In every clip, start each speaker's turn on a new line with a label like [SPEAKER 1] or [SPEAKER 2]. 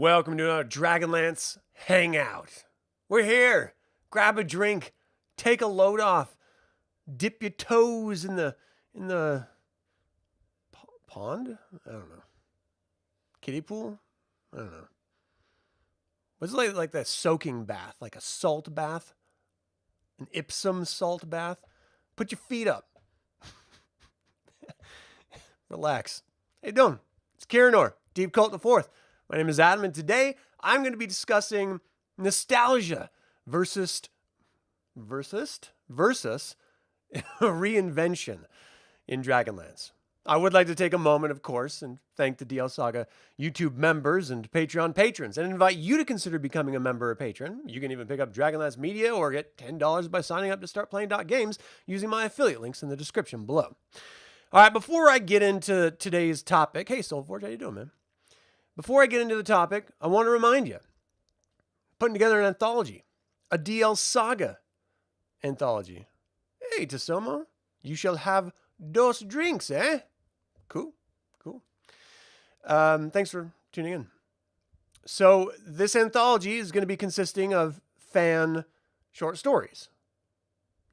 [SPEAKER 1] Welcome to another Dragonlance Hangout. We're here. Grab a drink, take a load off, dip your toes in the pond? I don't know. Kiddie pool? I don't know. What's it like that soaking bath, like a salt bath? An Ipsum salt bath? Put your feet up. Relax. How you doing? It's Kieranor, Deep Cult the Fourth. My name is Adam, and today I'm going to be discussing nostalgia versus reinvention in Dragonlance. I would like to take a moment, of course, and thank the DL Saga YouTube members and Patreon patrons, and invite you to consider becoming a member or patron. You can even pick up Dragonlance Media or get $10 by signing up to start playing .games using my affiliate links in the description below. All right, before I get into today's topic, hey Soulforge, how you doing, man? Before I get into the topic, I want to remind you, putting together an anthology, a DL Saga anthology. Hey, Tasomo, you shall have dos drinks, eh? Cool. Thanks for tuning in. So this anthology is going to be consisting of fan short stories.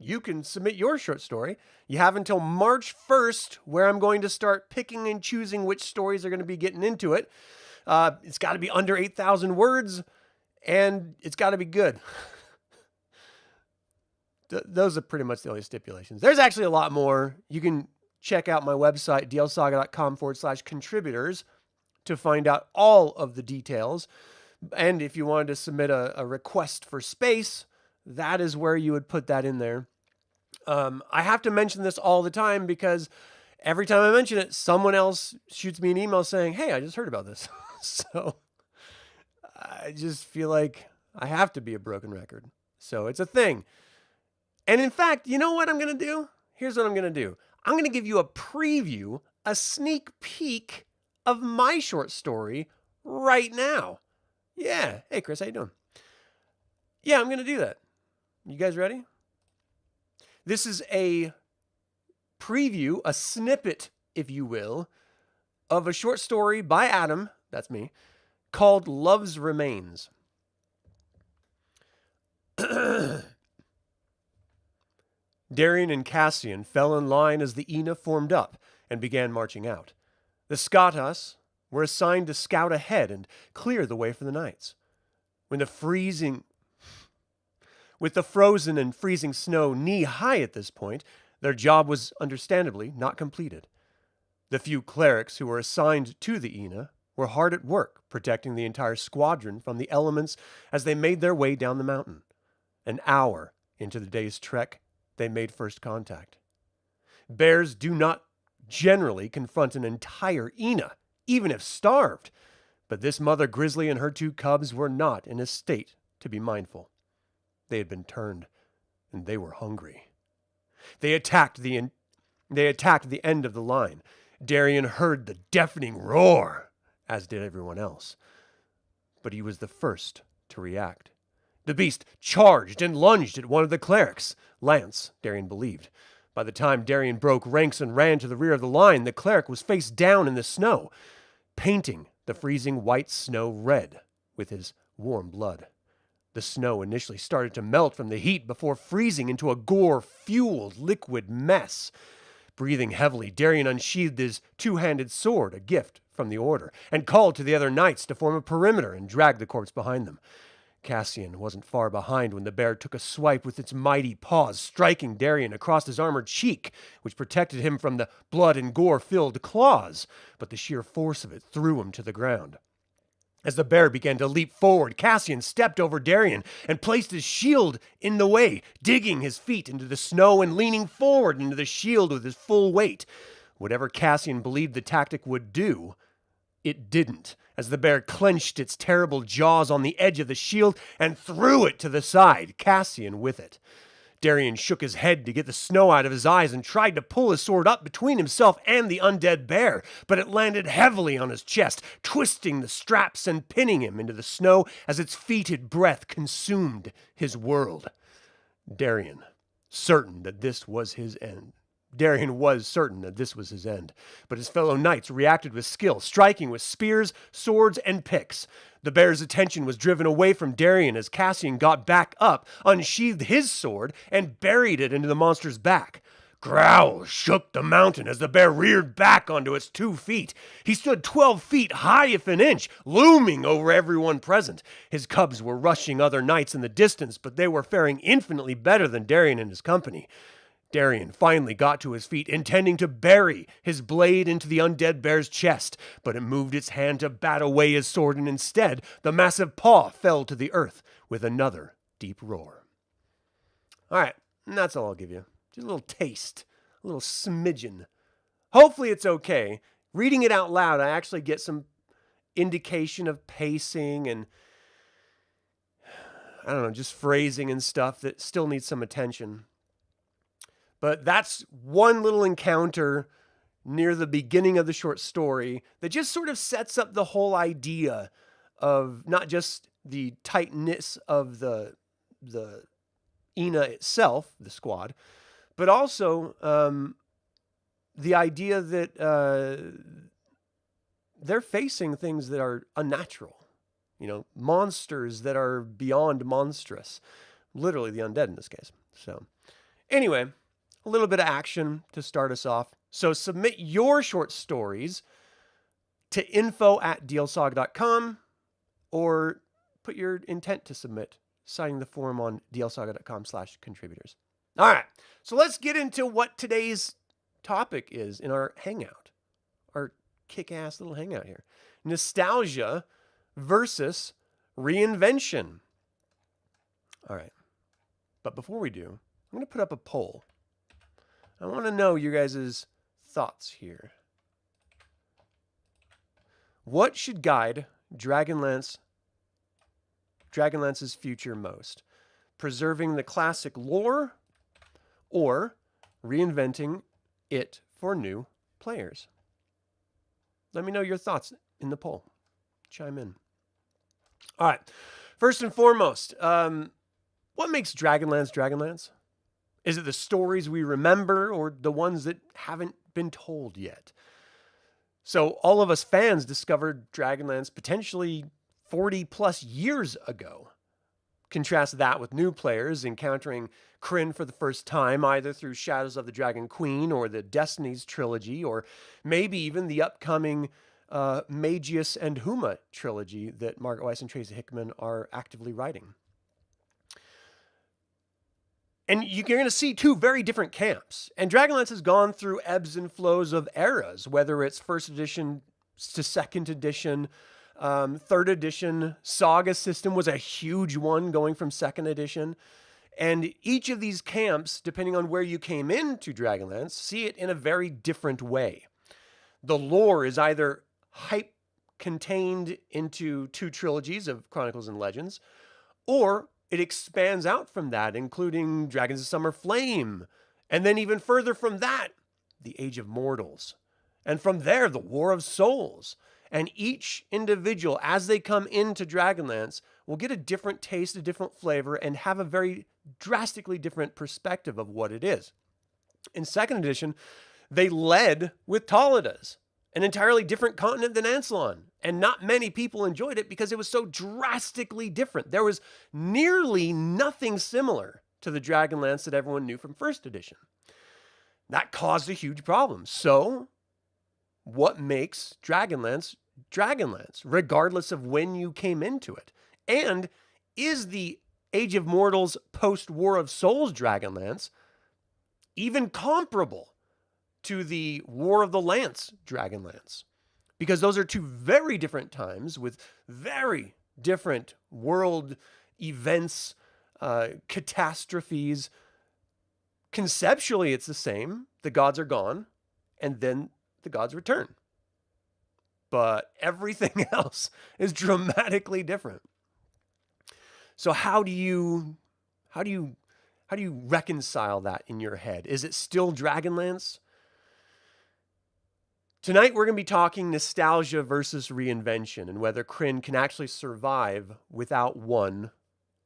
[SPEAKER 1] You can submit your short story. You have until March 1st, where I'm going to start picking and choosing which stories are going to be getting into it. It's got to be under 8,000 words, and it's got to be good. Those are pretty much the only stipulations. There's actually a lot more. You can check out my website, dlsaga.com/contributors, to find out all of the details. And if you wanted to submit a request for space, that is where you would put that in there. I have to mention this all the time because every time I mention it, someone else shoots me an email saying, hey, I just heard about this. So I just feel like I have to be a broken record. So it's a thing. And in fact, you know what I'm going to do? Here's what I'm going to do. I'm going to give you a preview, a sneak peek of my short story right now. Yeah. Hey, Chris, how you doing? Yeah, I'm going to do that. You guys ready? This is a preview, a snippet, if you will, of a short story by Adam, that's me, called Love's Remains. Darian and Cassian fell in line as the Ina formed up and began marching out. The Skatas were assigned to scout ahead and clear the way for the knights. With the frozen and freezing snow knee-high at this point, their job was understandably not completed. The few clerics who were assigned to the Ina were hard at work protecting the entire squadron from the elements as they made their way down the mountain. An hour into the day's trek, they made first contact. Bears do not generally confront an entire Ina, even if starved, but this mother grizzly and her two cubs were not in a state to be mindful. They had been turned, and they were hungry. They attacked the end of the line. Darian heard the deafening roar, as did everyone else. But he was the first to react. The beast charged and lunged at one of the clerics. Lance, Darian believed. By the time Darian broke ranks and ran to the rear of the line, the cleric was face down in the snow, painting the freezing white snow red with his warm blood. The snow initially started to melt from the heat before freezing into a gore-fueled liquid mess. Breathing heavily, Darian unsheathed his two-handed sword, a gift from the Order, and called to the other knights to form a perimeter and drag the corpse behind them. Cassian wasn't far behind when the bear took a swipe with its mighty paws, striking Darian across his armored cheek, which protected him from the blood and gore-filled claws, but the sheer force of it threw him to the ground. As the bear began to leap forward, Cassian stepped over Darian and placed his shield in the way, digging his feet into the snow and leaning forward into the shield with his full weight. Whatever Cassian believed the tactic would do, it didn't, as the bear clenched its terrible jaws on the edge of the shield and threw it to the side, Cassian with it. Darian shook his head to get the snow out of his eyes and tried to pull his sword up between himself and the undead bear, but it landed heavily on his chest, twisting the straps and pinning him into the snow as its fetid breath consumed his world. Darian, certain that this was his end, Darien was certain that this was his end, but his fellow knights reacted with skill, striking with spears, swords, and picks. The bear's attention was driven away from Darien as Cassian got back up, unsheathed his sword, and buried it into the monster's back. Growls shook the mountain as the bear reared back onto its 2 feet. He stood 12 feet high if an inch, looming over everyone present. His cubs were rushing other knights in the distance, but they were faring infinitely better than Darien and his company. Darien finally got to his feet, intending to bury his blade into the undead bear's chest, but it moved its hand to bat away his sword, and instead the massive paw fell to the earth with another deep roar. All right, and that's all I'll give you. Just a little taste, a little smidgen. Hopefully it's okay. Reading it out loud, I actually get some indication of pacing and, I don't know, just phrasing and stuff that still needs some attention. But that's one little encounter near the beginning of the short story that just sort of sets up the whole idea of not just the tightness of the Ina itself, the squad, but also the idea that they're facing things that are unnatural. You know, monsters that are beyond monstrous. Literally the undead in this case. So anyway, a little bit of action to start us off. So submit your short stories to info@dlsaga.com or put your intent to submit, citing the form on dlsaga.com/contributors. All right, so let's get into what today's topic is in our hangout, our kick-ass little hangout here. Nostalgia versus reinvention. All right, but before we do, I'm going to put up a poll. I want to know your guys' thoughts here. What should guide Dragonlance's future most? Preserving the classic lore or reinventing it for new players? Let me know your thoughts in the poll. Chime in. All right. First and foremost, what makes Dragonlance Dragonlance? Is it the stories we remember or the ones that haven't been told yet? So all of us fans discovered Dragonlance potentially 40 plus years ago. Contrast that with new players encountering Krynn for the first time, either through Shadows of the Dragon Queen or the Destinies trilogy, or maybe even the upcoming Magius and Huma trilogy that Margaret Weiss and Tracy Hickman are actively writing. And you're going to see two very different camps. And Dragonlance has gone through ebbs and flows of eras, whether it's first edition to second edition, third edition. Saga system was a huge one going from second edition. And each of these camps, depending on where you came into Dragonlance, see it in a very different way. The lore is either hype contained into 2 trilogies of Chronicles and Legends, or it expands out from that, including Dragons of Summer Flame. And then even further from that, the Age of Mortals. And from there, the War of Souls. And each individual, as they come into Dragonlance, will get a different taste, a different flavor, and have a very drastically different perspective of what it is. In second edition, they led with Taladas, an entirely different continent than Ansalon. And not many people enjoyed it because it was so drastically different. There was nearly nothing similar to the Dragonlance that everyone knew from first edition. That caused a huge problem. So, what makes Dragonlance Dragonlance, regardless of when you came into it? And is the Age of Mortals post-War of Souls Dragonlance even comparable to the War of the Lance Dragonlance? Because those are 2 very different times with very different world events, catastrophes. Conceptually, it's the same. The gods are gone, and then the gods return. But everything else is dramatically different. So how do you reconcile that in your head? Is it still Dragonlance? Tonight, we're going to be talking nostalgia versus reinvention and whether Krynn can actually survive without one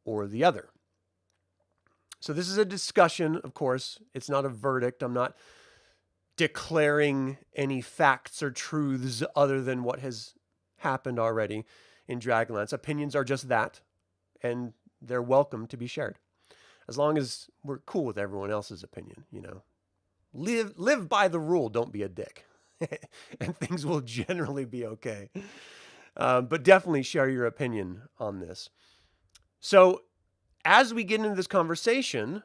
[SPEAKER 1] or the other. So this is a discussion, of course. It's not a verdict. I'm not declaring any facts or truths other than what has happened already in Dragonlance. Opinions are just that, and they're welcome to be shared. As long as we're cool with everyone else's opinion, you know. Live by the rule, don't be a dick. And things will generally be okay. But definitely share your opinion on this. So as we get into this conversation,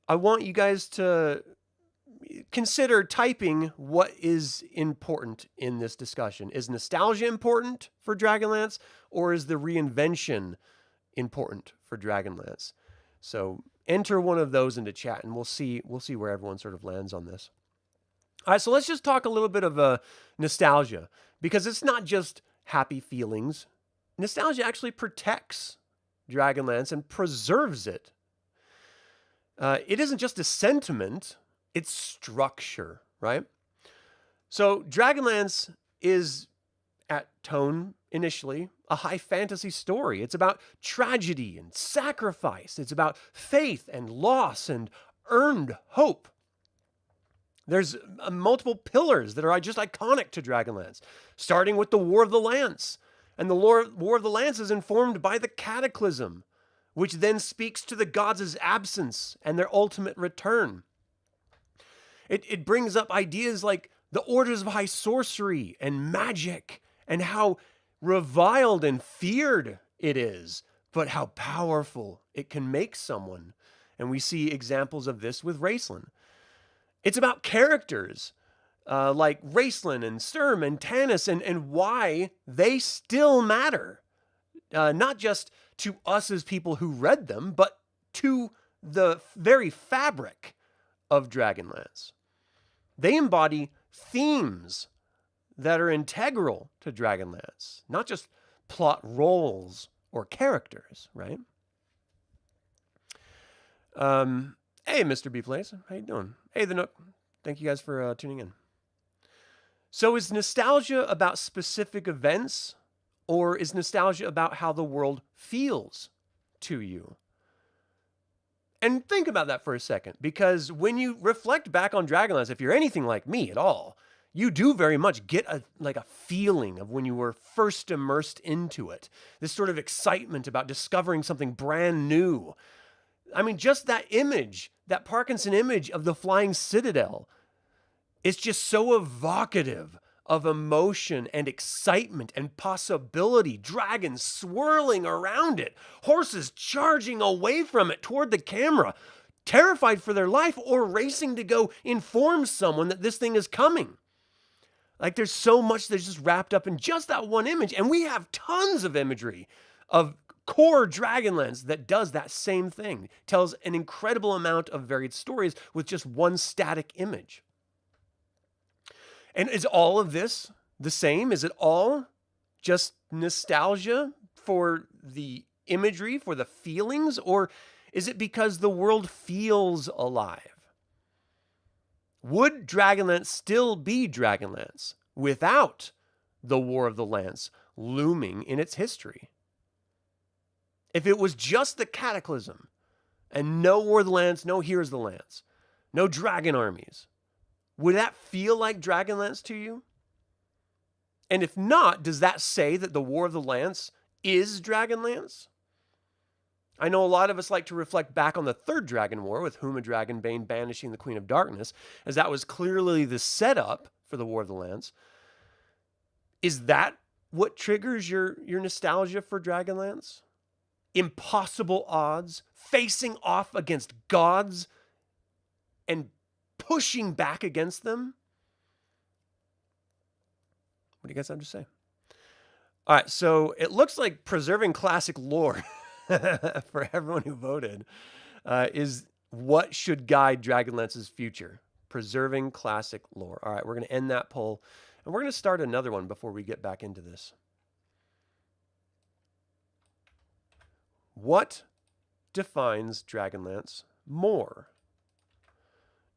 [SPEAKER 1] I want you guys to consider typing what is important in this discussion. Is nostalgia important for Dragonlance, or is the reinvention important for Dragonlance? So enter one of those into chat, and we'll see where everyone sort of lands on this. All right, so let's just talk a little bit of nostalgia, because it's not just happy feelings. Nostalgia actually protects Dragonlance and preserves it. It isn't just a sentiment, it's structure, right? So Dragonlance is, at tone initially, a high fantasy story. It's about tragedy and sacrifice. It's about faith and loss and earned hope. There's multiple pillars that are just iconic to Dragonlance, starting with the War of the Lance. And the War of the Lance is informed by the Cataclysm, which then speaks to the gods' absence and their ultimate return. It brings up ideas like the orders of high sorcery and magic, and how reviled and feared it is, but how powerful it can make someone. And we see examples of this with Raceland. It's about characters like Raceland and Sturm and Tanis, and why they still matter. Not just to us as people who read them, but to the very fabric of Dragonlance. They embody themes that are integral to Dragonlance, not just plot roles or characters, right? Hey, Mr. B-Place, how you doing? Hey, The Nook, thank you guys for tuning in. So is nostalgia about specific events, or is nostalgia about how the world feels to you? And think about that for a second, because when you reflect back on Dragonlance, if you're anything like me at all, you do very much get a feeling of when you were first immersed into it. This sort of excitement about discovering something brand new. I mean, just that image, that Parkinson image of the Flying Citadel, it's just so evocative of emotion and excitement and possibility. Dragons swirling around it, horses charging away from it toward the camera, terrified for their life or racing to go inform someone that this thing is coming. Like, there's so much that's just wrapped up in just that one image. And we have tons of imagery of core Dragonlance that does that same thing. Tells an incredible amount of varied stories with just one static image. And is all of this the same? Is it all just nostalgia for the imagery, for the feelings? Or is it because the world feels alive? Would Dragonlance still be Dragonlance without the War of the Lance looming in its history? If it was just the Cataclysm and no War of the Lance, no Heroes of the Lance, no dragon armies, would that feel like Dragonlance to you? And if not, does that say that the War of the Lance is Dragonlance? I know a lot of us like to reflect back on the Third Dragon War with Huma Dragonbane banishing the Queen of Darkness, as that was clearly the setup for the War of the Lance. Is that what triggers your nostalgia for Dragonlance? Impossible odds, facing off against gods, and pushing back against them? What do you guys have to say? All right, so it looks like preserving classic lore for everyone who voted is what should guide Dragonlance's future. Preserving classic lore. All right, we're going to end that poll, and we're going to start another one before we get back into this. What defines Dragonlance more?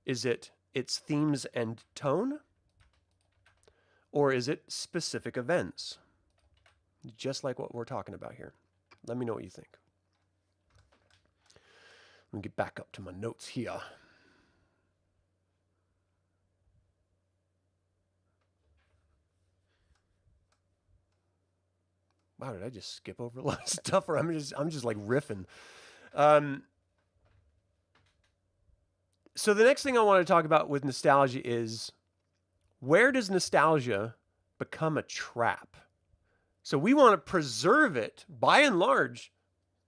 [SPEAKER 1] Is it its themes and tone? Or is it specific events? Just like what we're talking about here. Let me know what you think. Let me get back up to my notes here. Wow, did I just skip over a lot of stuff, or I'm just like riffing? Um, so the next thing I want to talk about with nostalgia is, where does nostalgia become a trap? So we want to preserve it. By and large,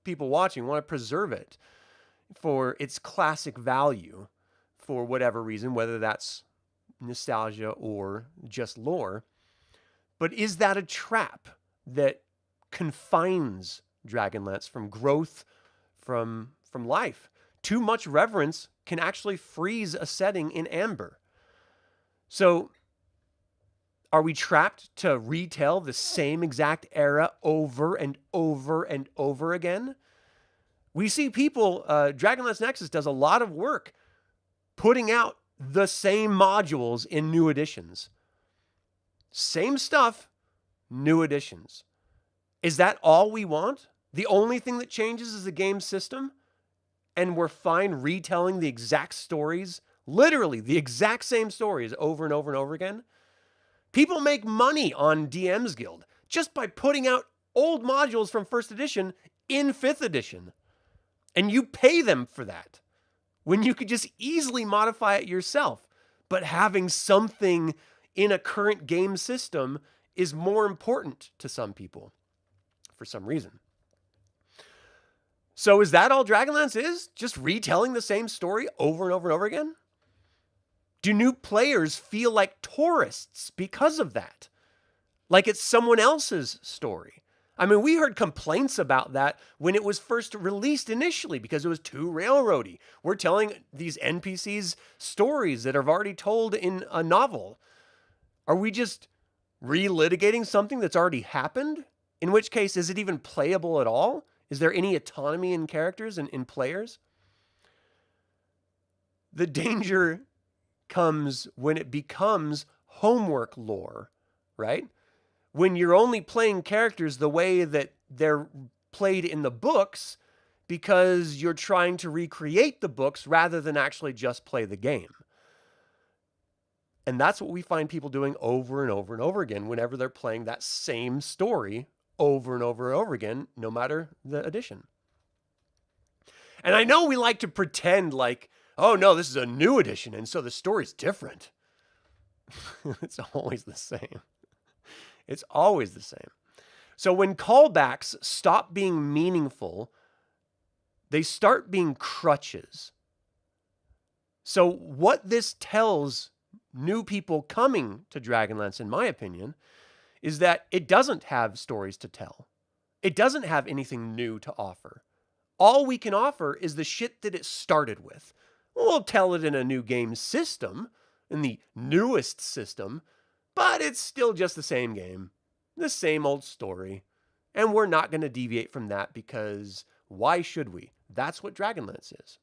[SPEAKER 1] people watching want to preserve it for its classic value for whatever reason, whether that's nostalgia or just lore. But is that a trap that confines Dragonlance from growth, from life? Too much reverence can actually freeze a setting in amber. So are we trapped to retell the same exact era over and over and over again? We see people, Dragonlance Nexus does a lot of work putting out the same modules in new editions. Same stuff, new editions. Is that all we want? The only thing that changes is the game system? And we're fine retelling the exact stories, literally the exact same stories over and over and over again? People make money on DM's Guild just by putting out old modules from 1st edition in 5th edition. And you pay them for that, when you could just easily modify it yourself. But having something in a current game system is more important to some people for some reason. So is that all Dragonlance is? Just retelling the same story over and over and over again? Do new players feel like tourists because of that? Like it's someone else's story? I mean, we heard complaints about that when it was first released initially because it was too railroady. We're telling these NPCs stories that are already told in a novel. Are we just relitigating something that's already happened? In which case, is it even playable at all? Is there any autonomy in characters and in players? The danger comes when it becomes homework lore, right? When you're only playing characters the way that they're played in the books because you're trying to recreate the books rather than actually just play the game. And that's what we find people doing over and over and over again whenever they're playing that same story over and over and over again, no matter the edition. And I know we like to pretend like, oh no, this is a new edition, and so the story's different. It's always the same. It's always the same. So when callbacks stop being meaningful, they start being crutches. So what this tells new people coming to Dragonlance, in my opinion, is that it doesn't have stories to tell. It doesn't have anything new to offer. All we can offer is the shit that it started with. We'll tell it in a new game system, in the newest system, but it's still just the same game, the same old story. And we're not going to deviate from that because why should we? That's what Dragonlance is.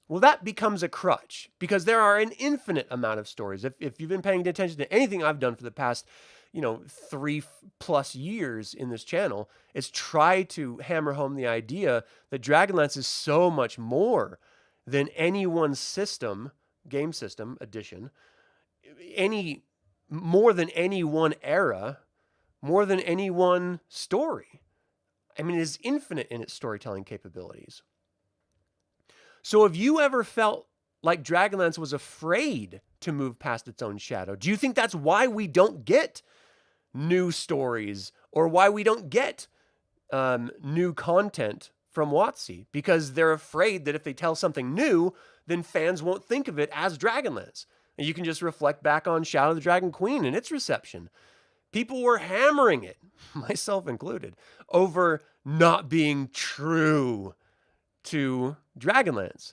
[SPEAKER 1] Well, that becomes a crutch because there are an infinite amount of stories. If you've been paying attention to anything I've done for the past, 3+ years in this channel, is try to hammer home the idea that Dragonlance is so much more than any one system, game system, edition, more than any one era, more than any one story. I mean, it is infinite in its storytelling capabilities. So have you ever felt like Dragonlance was afraid to move past its own shadow? Do you think that's why we don't get new stories or why we don't get new content from WotC? Because they're afraid that if they tell something new, then fans won't think of it as Dragonlance. And you can just reflect back on Shadow of the Dragon Queen and its reception. People were hammering it, myself included, over not being true to Dragonlance.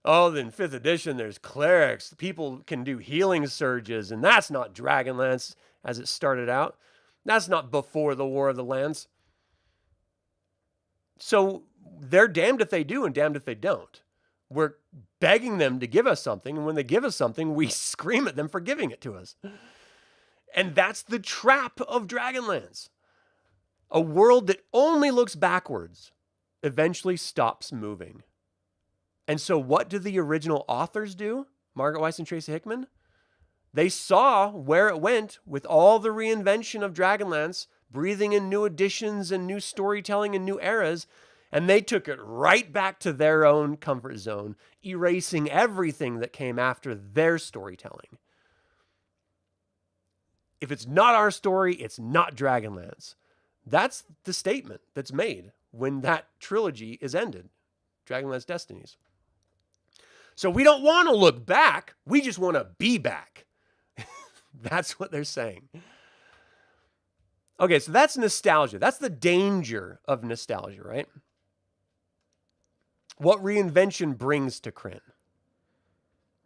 [SPEAKER 1] Oh, then 5th edition, there's clerics. People can do healing surges, and that's not Dragonlance as it started out. That's not before the War of the Lands. So they're damned if they do and damned if they don't. We're begging them to give us something, and when they give us something, we scream at them for giving it to us. And that's the trap of Dragonlance. A world that only looks backwards eventually stops moving. And so what do the original authors do? Margaret Weiss and Tracy Hickman? They saw where it went with all the reinvention of Dragonlance breathing in new additions and new storytelling and new eras, and they took it right back to their own comfort zone, erasing everything that came after their storytelling. If it's not our story, it's not Dragonlance. That's the statement that's made when that trilogy is ended, Dragonlance Destinies. So we don't want to look back. We just want to be back. That's what they're saying. Okay, so that's nostalgia. That's the danger of nostalgia, right? What Reinvention brings to Krynn.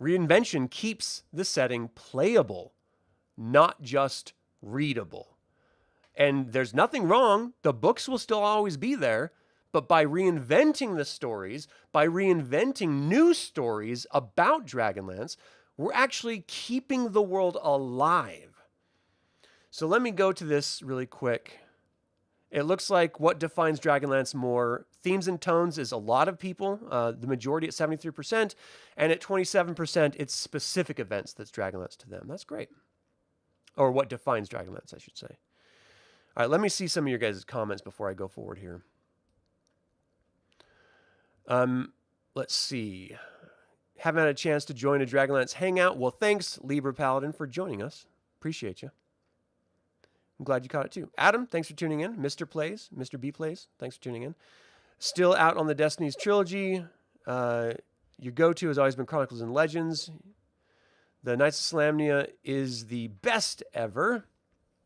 [SPEAKER 1] Reinvention keeps the setting playable, not just readable. And there's nothing wrong. The books will still always be there. But by reinventing the stories, by reinventing new stories about Dragonlance, we're actually keeping the world alive. So let me go to this really quick. It looks like what defines Dragonlance more, themes and tones, is a lot of people, the majority at 73%, and at 27%, it's specific events that's Dragonlance to them. That's great. Or what defines Dragonlance, I should say. All right, let me see some of your guys' comments before I go forward here. Let's see. Haven't had a chance to join a Dragonlance Hangout. Well, thanks, Libra Paladin, for joining us. Appreciate you. I'm glad you caught it too. Adam, thanks for tuning in. Mr. Plays, Mr. B Plays, thanks for tuning in. Still out on the Destinies trilogy. Your go-to has always been Chronicles and Legends. The Knights of Solamnia is the best ever.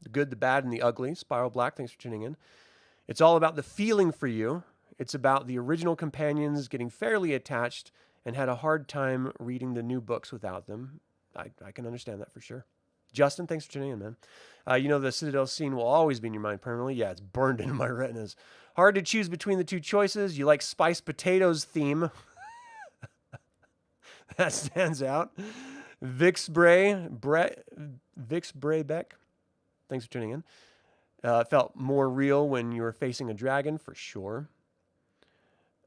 [SPEAKER 1] The good, the bad, and the ugly. Spiral Black, thanks for tuning in. It's all about the feeling for you. It's about the original companions getting fairly attached and had a hard time reading the new books without them. I can understand that for sure. Justin, thanks for tuning in, man. You know the Citadel scene will always be in your mind permanently. Yeah, it's burned into my retinas. Hard to choose between the two choices. You like Spiced Potatoes theme. That stands out. Vix Braybeck, thanks for tuning in. It felt more real when you were facing a dragon, for sure.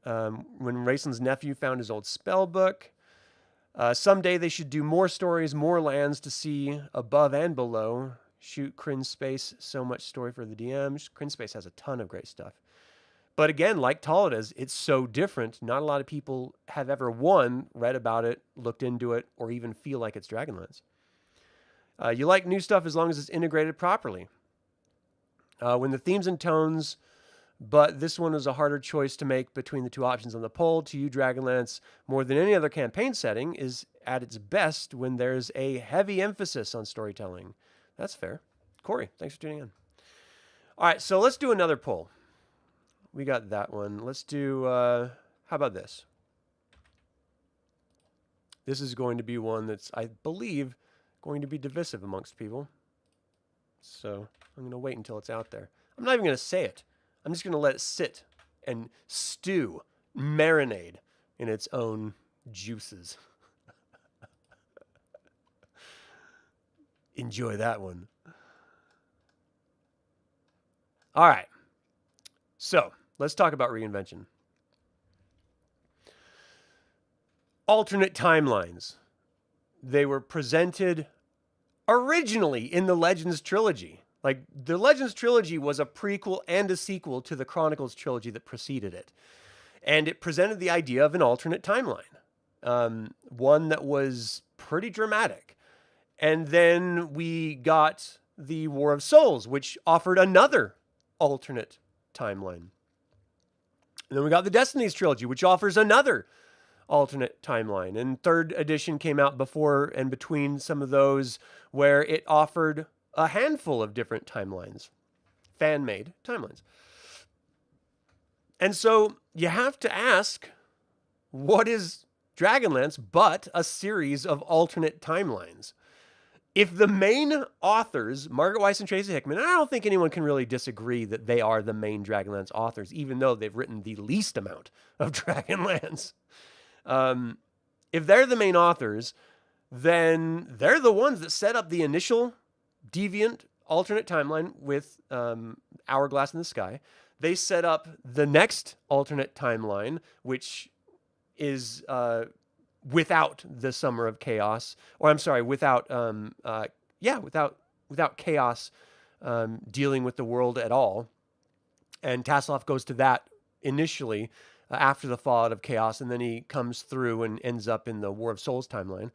[SPEAKER 1] When Raceland's nephew found his old spell book. Someday they should do more stories, more lands to see above and below. Shoot Krynn Space, so much story for the DMs. Krynn Space has a ton of great stuff. But again, like Tollida's, it's so different. Not a lot of people have ever, one, read about it, looked into it, or even feel like it's Dragonlance. You like new stuff as long as it's integrated properly. When the themes and tones, but this one was a harder choice to make between the two options on the poll. To you, Dragonlance, more than any other campaign setting, is at its best when there's a heavy emphasis on storytelling. That's fair. Corey, thanks for tuning in. All right, so let's do another poll. We got that one. Let's do, how about this? This is going to be one that's, I believe, going to be divisive amongst people. So I'm going to wait until it's out there. I'm not even going to say it. I'm just going to let it sit and stew, marinade in its own juices. Enjoy that one. All right. So let's talk about Reinvention. Alternate timelines. They were presented originally in the Legends trilogy. Like, the Legends trilogy was a prequel and a sequel to the Chronicles trilogy that preceded it. And it presented the idea of an alternate timeline. One that was pretty dramatic. And then we got the War of Souls, which offered another alternate timeline. And then we got the Destinies trilogy, which offers another alternate timeline. And third edition came out before and between some of those, where it offered a handful of different timelines, fan-made timelines. And so you have to ask, what is Dragonlance but a series of alternate timelines? If the main authors, Margaret Weiss and Tracy Hickman, and I don't think anyone can really disagree that they are the main Dragonlance authors, even though they've written the least amount of Dragonlance. If they're the main authors, then they're the ones that set up the initial deviant alternate timeline with Hourglass in the Sky. They set up the next alternate timeline, which is without the Summer of Chaos, or I'm sorry, without Chaos dealing with the world at all. And Tasselhoff goes to that initially after the fallout of Chaos, and then he comes through and ends up in the War of Souls timeline.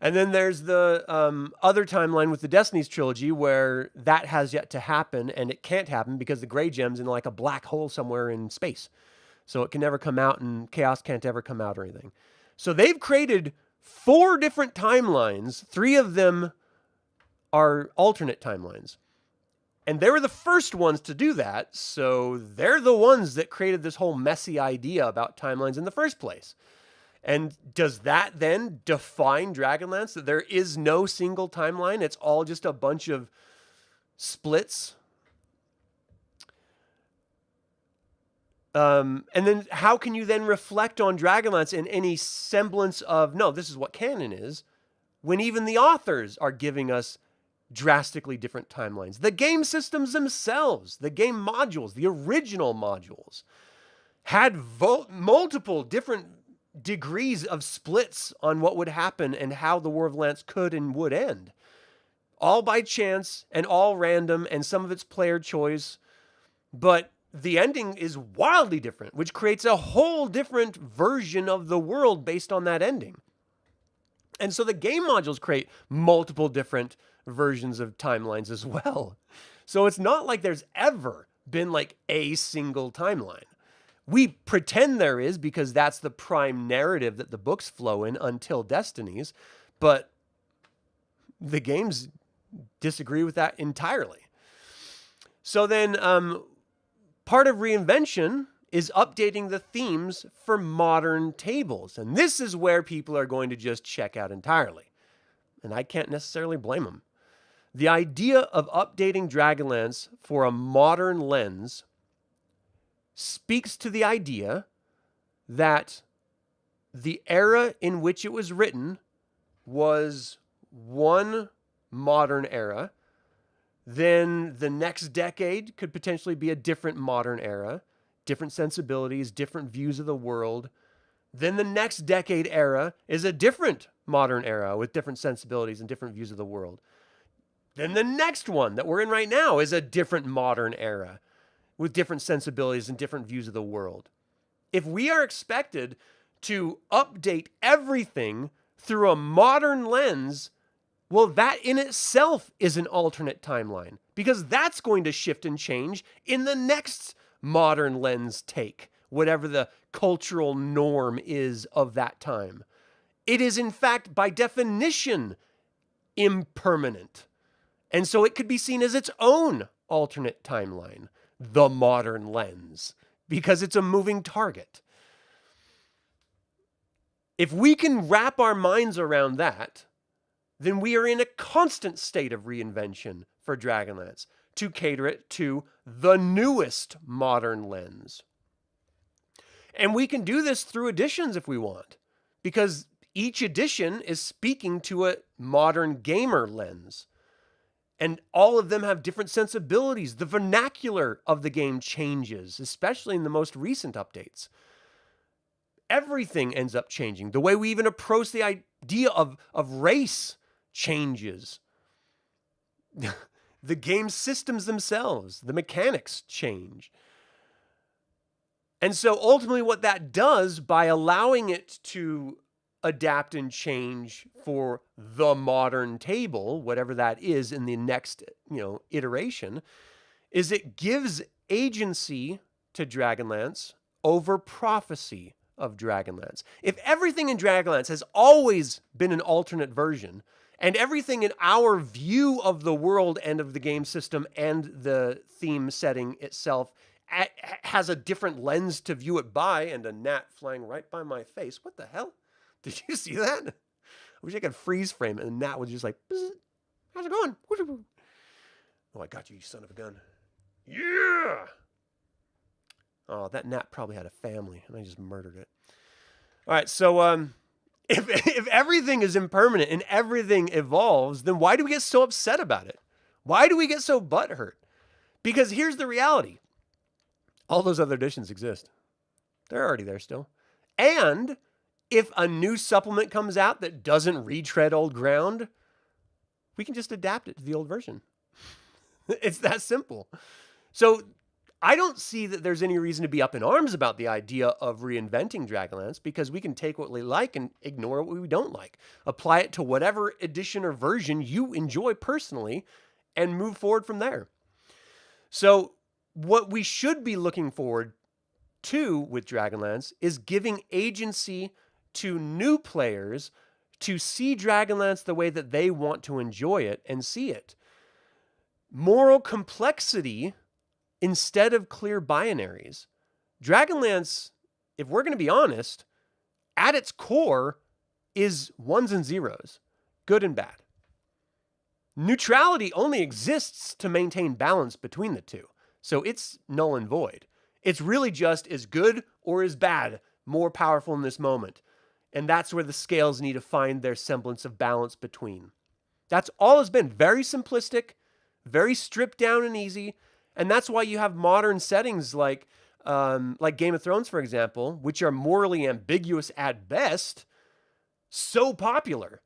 [SPEAKER 1] And then there's the other timeline with the Destinies trilogy where that has yet to happen, and it can't happen because the Grey Gem's in like a black hole somewhere in space. So it can never come out, and Chaos can't ever come out or anything. So they've created 4 different timelines. 3 of them are alternate timelines. And they were the first ones to do that, so they're the ones that created this whole messy idea about timelines in the first place. And does that then define Dragonlance, that there is no single timeline? It's all just a bunch of splits? And then how can you then reflect on Dragonlance in any semblance of, no, this is what canon is, when even the authors are giving us drastically different timelines? The game systems themselves, the game modules, the original modules, had multiple different degrees of splits on what would happen and how the War of Lance could and would end. All by chance and all random, and some of it's player choice. But the ending is wildly different, which creates a whole different version of the world based on that ending. And so the game modules create multiple different versions of timelines as well. So it's not like there's ever been like a single timeline. We pretend there is because that's the prime narrative that the books flow in until Destinies, but the games disagree with that entirely. So then part of Reinvention is updating the themes for modern tables. And this is where people are going to just check out entirely. And I can't necessarily blame them. The idea of updating Dragonlance for a modern lens speaks to the idea that the era in which it was written was one modern era. Then the next decade could potentially be a different modern era, different sensibilities, different views of the world. Then the next decade era is a different modern era with different sensibilities and different views of the world. Then the next one that we're in right now is a different modern era with different sensibilities and different views of the world. If we are expected to update everything through a modern lens, well, that in itself is an alternate timeline, because that's going to shift and change in the next modern lens take, whatever the cultural norm is of that time. It is, in fact, by definition, impermanent. And so it could be seen as its own alternate timeline, the modern lens, because it's a moving target. If we can wrap our minds around that, then we are in a constant state of reinvention for Dragonlance to cater it to the newest modern lens. And we can do this through editions if we want, because each edition is speaking to a modern gamer lens. And all of them have different sensibilities. The vernacular of the game changes, especially in the most recent updates. Everything ends up changing. The way we even approach the idea of race changes. The game systems themselves, the mechanics change. And so ultimately what that does, by allowing it to adapt and change for the modern table, whatever that is in the next, iteration, is it gives agency to Dragonlance over prophecy of Dragonlance. If everything in Dragonlance has always been an alternate version, and everything in our view of the world and of the game system and the theme setting itself has a different lens to view it by, and a gnat flying right by my face. What the hell? Did you see that? I wish I could freeze frame it, and Nat was just like, how's it going? Oh, I got you, you son of a gun. Yeah! Oh, that Nat probably had a family, and I just murdered it. All right, so if everything is impermanent and everything evolves, then why do we get so upset about it? Why do we get so butthurt? Because here's the reality. All those other editions exist. They're already there still. And if a new supplement comes out that doesn't retread old ground, we can just adapt it to the old version. It's that simple. So I don't see that there's any reason to be up in arms about the idea of reinventing Dragonlance, because we can take what we like and ignore what we don't like. Apply it to whatever edition or version you enjoy personally and move forward from there. So what we should be looking forward to with Dragonlance is giving agency to new players to see Dragonlance the way that they want to enjoy it and see it. Moral complexity instead of clear binaries. Dragonlance, if we're going to be honest, at its core is ones and zeros, good and bad. Neutrality only exists to maintain balance between the two. So it's null and void. It's really just, is good or is bad more powerful in this moment? And that's where the scales need to find their semblance of balance between. That's all it's been. Very simplistic, very stripped down and easy. And that's why you have modern settings like Game of Thrones, for example, which are morally ambiguous at best, so popular.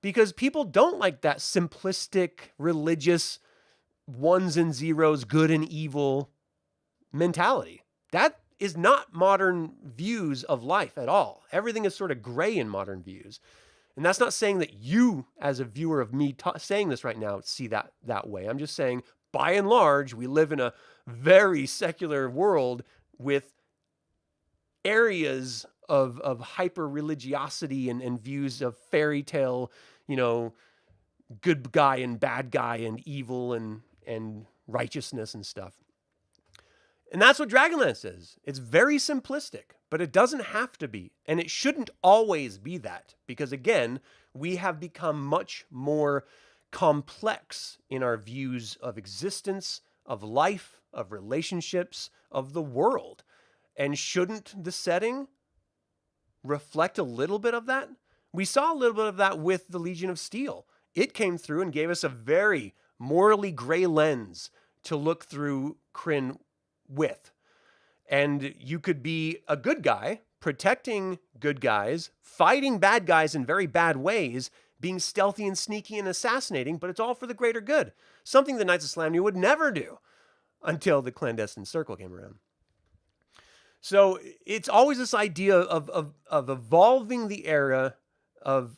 [SPEAKER 1] Because people don't like that simplistic, religious, ones and zeros, good and evil mentality. That is not modern views of life at all. Everything is sort of gray in modern views. And that's not saying that you, as a viewer of me saying this right now, see that way. I'm just saying, by and large, we live in a very secular world with areas of hyper religiosity and views of fairy tale, good guy and bad guy and evil and righteousness and stuff. And that's what Dragonlance is. It's very simplistic, but it doesn't have to be. And it shouldn't always be that, because again, we have become much more complex in our views of existence, of life, of relationships, of the world. And shouldn't the setting reflect a little bit of that? We saw a little bit of that with the Legion of Steel. It came through and gave us a very morally gray lens to look through Krynn with. And you could be a good guy, protecting good guys, fighting bad guys in very bad ways, being stealthy and sneaky and assassinating, but it's all for the greater good. Something the Knights of Slamnia would never do until the clandestine circle came around. So it's always this idea of evolving the era of,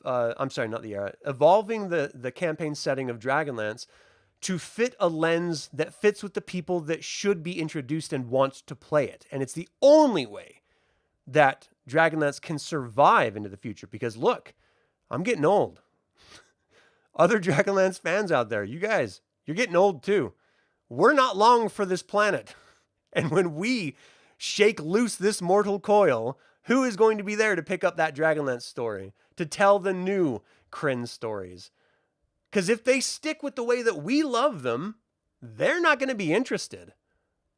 [SPEAKER 1] evolving the campaign setting of Dragonlance to fit a lens that fits with the people that should be introduced and want to play it. And it's the only way that Dragonlance can survive into the future. Because look, I'm getting old. Other Dragonlance fans out there, you guys, you're getting old too. We're not long for this planet. And when we shake loose this mortal coil, who is going to be there to pick up that Dragonlance story, to tell the new Krynn stories? Because if they stick with the way that we love them, they're not going to be interested.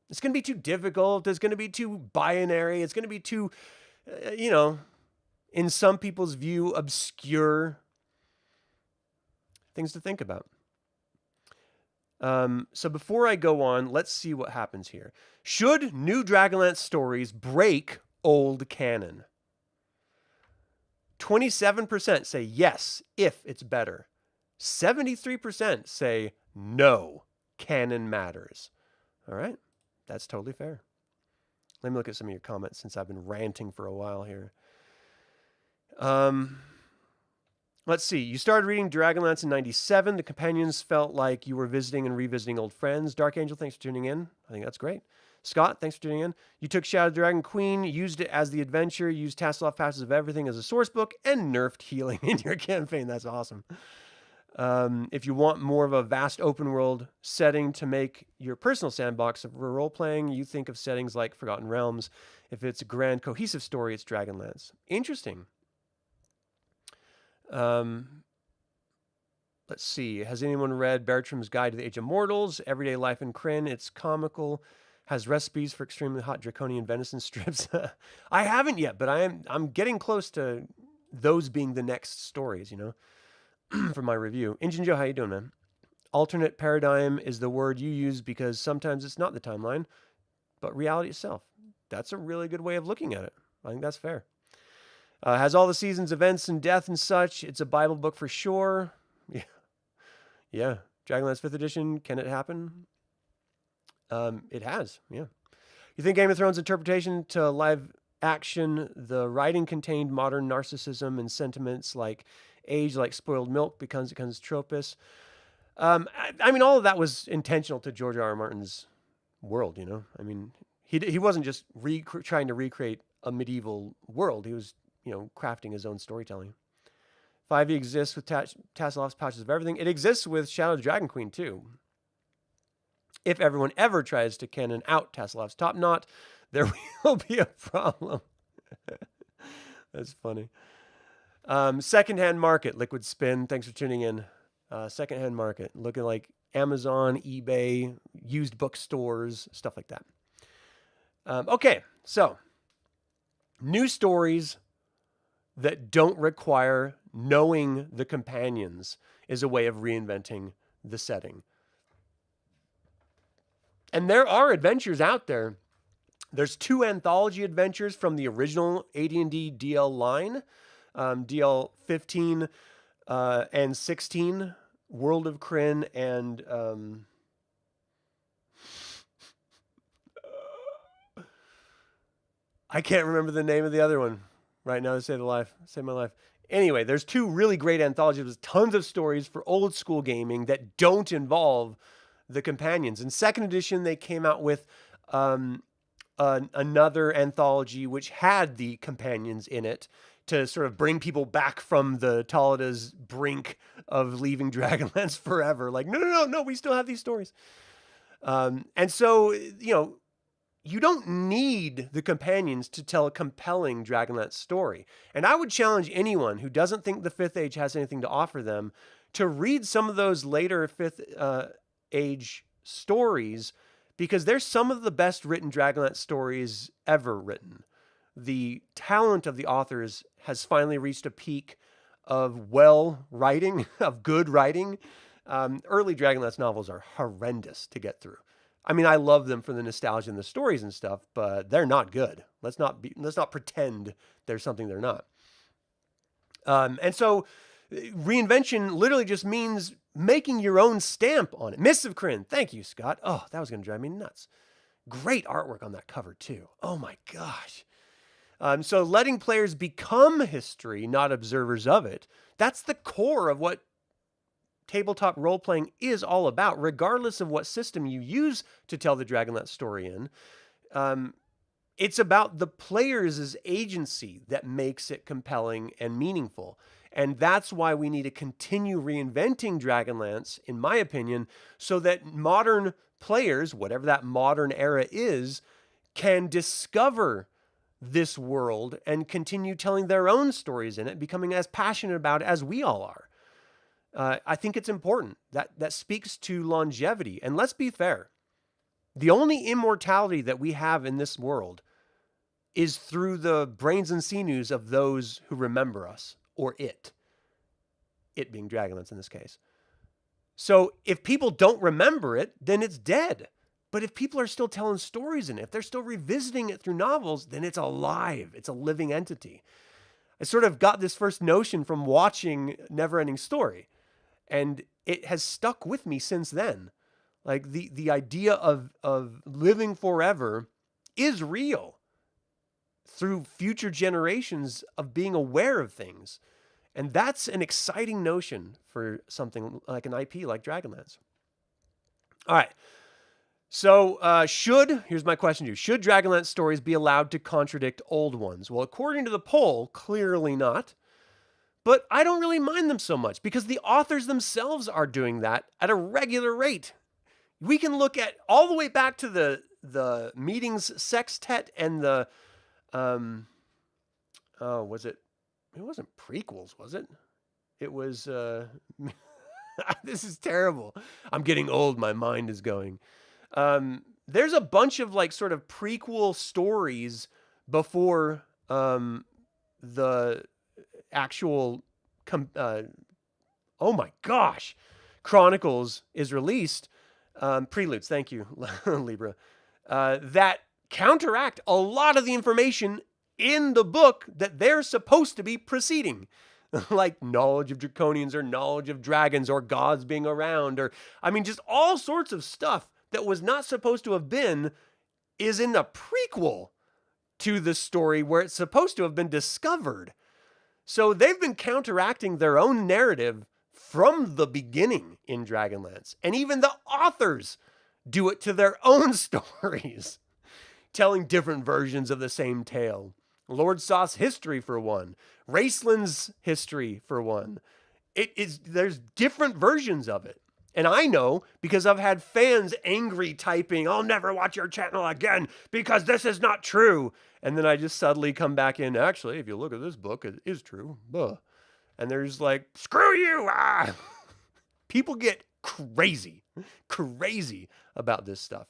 [SPEAKER 1] It's going to be too difficult. It's going to be too binary. It's going to be too, in some people's view, obscure. Things to think about. So before I go on, let's see what happens here. Should new Dragonlance stories break old canon? 27% say yes, if it's better. 73% say no, canon matters. All right, that's totally fair. Let me look at some of your comments since I've been ranting for a while here. Let's see. You started reading Dragonlance in 97. The companions felt like you were visiting and revisiting old friends. Dark Angel, thanks for tuning in. I think that's great. Scott, thanks for tuning in. You took Shadow Dragon Queen, used it as the adventure, used Tasselhoff Passes of Everything as a source book, and nerfed healing in your campaign. That's awesome. If you want more of a vast open world setting to make your personal sandbox of role playing, you think of settings like Forgotten Realms. If it's a grand cohesive story, it's Dragonlance. Interesting. Let's see. Has anyone read Bertram's Guide to the Age of Mortals? Everyday Life in Krynn. It's comical. Has recipes for extremely hot draconian venison strips. I haven't yet, but I'm getting close to those being the next stories, for my review. Injin Joe, how you doing, man? Alternate paradigm is the word you use because sometimes it's not the timeline, but reality itself. That's a really good way of looking at it. I think that's fair. Has all the seasons, events, and death and such. It's a Bible book for sure. Yeah. Dragonlance 5th edition, can it happen? It has, yeah. You think Game of Thrones interpretation to live action, the writing contained modern narcissism and sentiments like age, like spoiled milk, becomes tropus. I mean, all of that was intentional to George R. R. Martin's world, you know? I mean, he wasn't just trying to recreate a medieval world. He was, you know, crafting his own storytelling. 5e exists with Tasselov's Pouches of Everything. It exists with Shadow the Dragon Queen, too. If everyone ever tries to canon out Tasselov's Top Knot, there will be a problem. That's funny. Secondhand market, Liquid Spin. Thanks for tuning in. Secondhand market, looking like Amazon, eBay, used bookstores, stuff like that. Okay, so new stories that don't require knowing the companions is a way of reinventing the setting. And there are adventures out there. There's 2 anthology adventures from the original AD&D DL line, DL 15 and 16, World of Krynn, and I can't remember the name of the other one right now to save my life. Anyway, there's 2 really great anthologies with tons of stories for old school gaming that don't involve the companions. In 2nd edition, they came out with another anthology which had the companions in it to sort of bring people back from the Talada's brink of leaving Dragonlance forever. Like, no, we still have these stories. And so, you know, you don't need the companions to tell a compelling Dragonlance story. And I would challenge anyone who doesn't think the 5th Age has anything to offer them to read some of those later 5th Age stories, because they're some of the best written Dragonlance stories ever written. The talent of the authors has finally reached a peak of writing, of good writing. Early Dragonlance novels are horrendous to get through. I mean, I love them for the nostalgia and the stories and stuff, but they're not good. Let's not pretend there's something they're not. And so reinvention literally just means making your own stamp on it. Mists of Krynn. Thank you, Scott. Oh, that was going to drive me nuts. Great artwork on that cover, too. Oh, my gosh. So letting players become history, not observers of it, that's the core of what tabletop role-playing is all about, regardless of what system you use to tell the Dragonlance story in. It's about the players' agency that makes it compelling and meaningful. And that's why we need to continue reinventing Dragonlance, in my opinion, so that modern players, whatever that modern era is, can discover this world and continue telling their own stories in it, becoming as passionate about it as we all are. I think it's important. That speaks to longevity. And let's be fair. The only immortality that we have in this world is through the brains and sinews of those who remember us, or it being Dragonlance in this case. So if people don't remember it, then it's dead. But if people are still telling stories in it, if they're still revisiting it through novels, then it's alive. It's a living entity. I sort of got this first notion from watching Neverending Story, and it has stuck with me since then. Like the idea of living forever is real through future generations of being aware of things. And that's an exciting notion for something like an IP like Dragonlance. All right. So here's my question to you. Should Dragonlance stories be allowed to contradict old ones? Well, according to the poll, clearly not. But I don't really mind them so much because the authors themselves are doing that at a regular rate. We can look at all the way back to the Meetings Sextet and the, was it? It wasn't prequels, was it? It was, this is terrible. I'm getting old. My mind is going. There's a bunch of like sort of prequel stories before the actual oh my gosh, Chronicles is released. Preludes, thank you, Libra. That counteract a lot of the information in the book that they're supposed to be preceding. like knowledge of draconians or knowledge of dragons or gods being around, or I mean, just all sorts of stuff that was not supposed to have been is in the prequel to the story where it's supposed to have been discovered. So they've been counteracting their own narrative from the beginning in Dragonlance. And even the authors do it to their own stories, telling different versions of the same tale. Lord Sauce's history for one, Raceland's history for one. There's different versions of it. And I know because I've had fans angry typing, "I'll never watch your channel again because this is not true." And then I just subtly come back in, "Actually, if you look at this book, it is true." Buh. And they're just like, "Screw you." Ah. People get crazy about this stuff.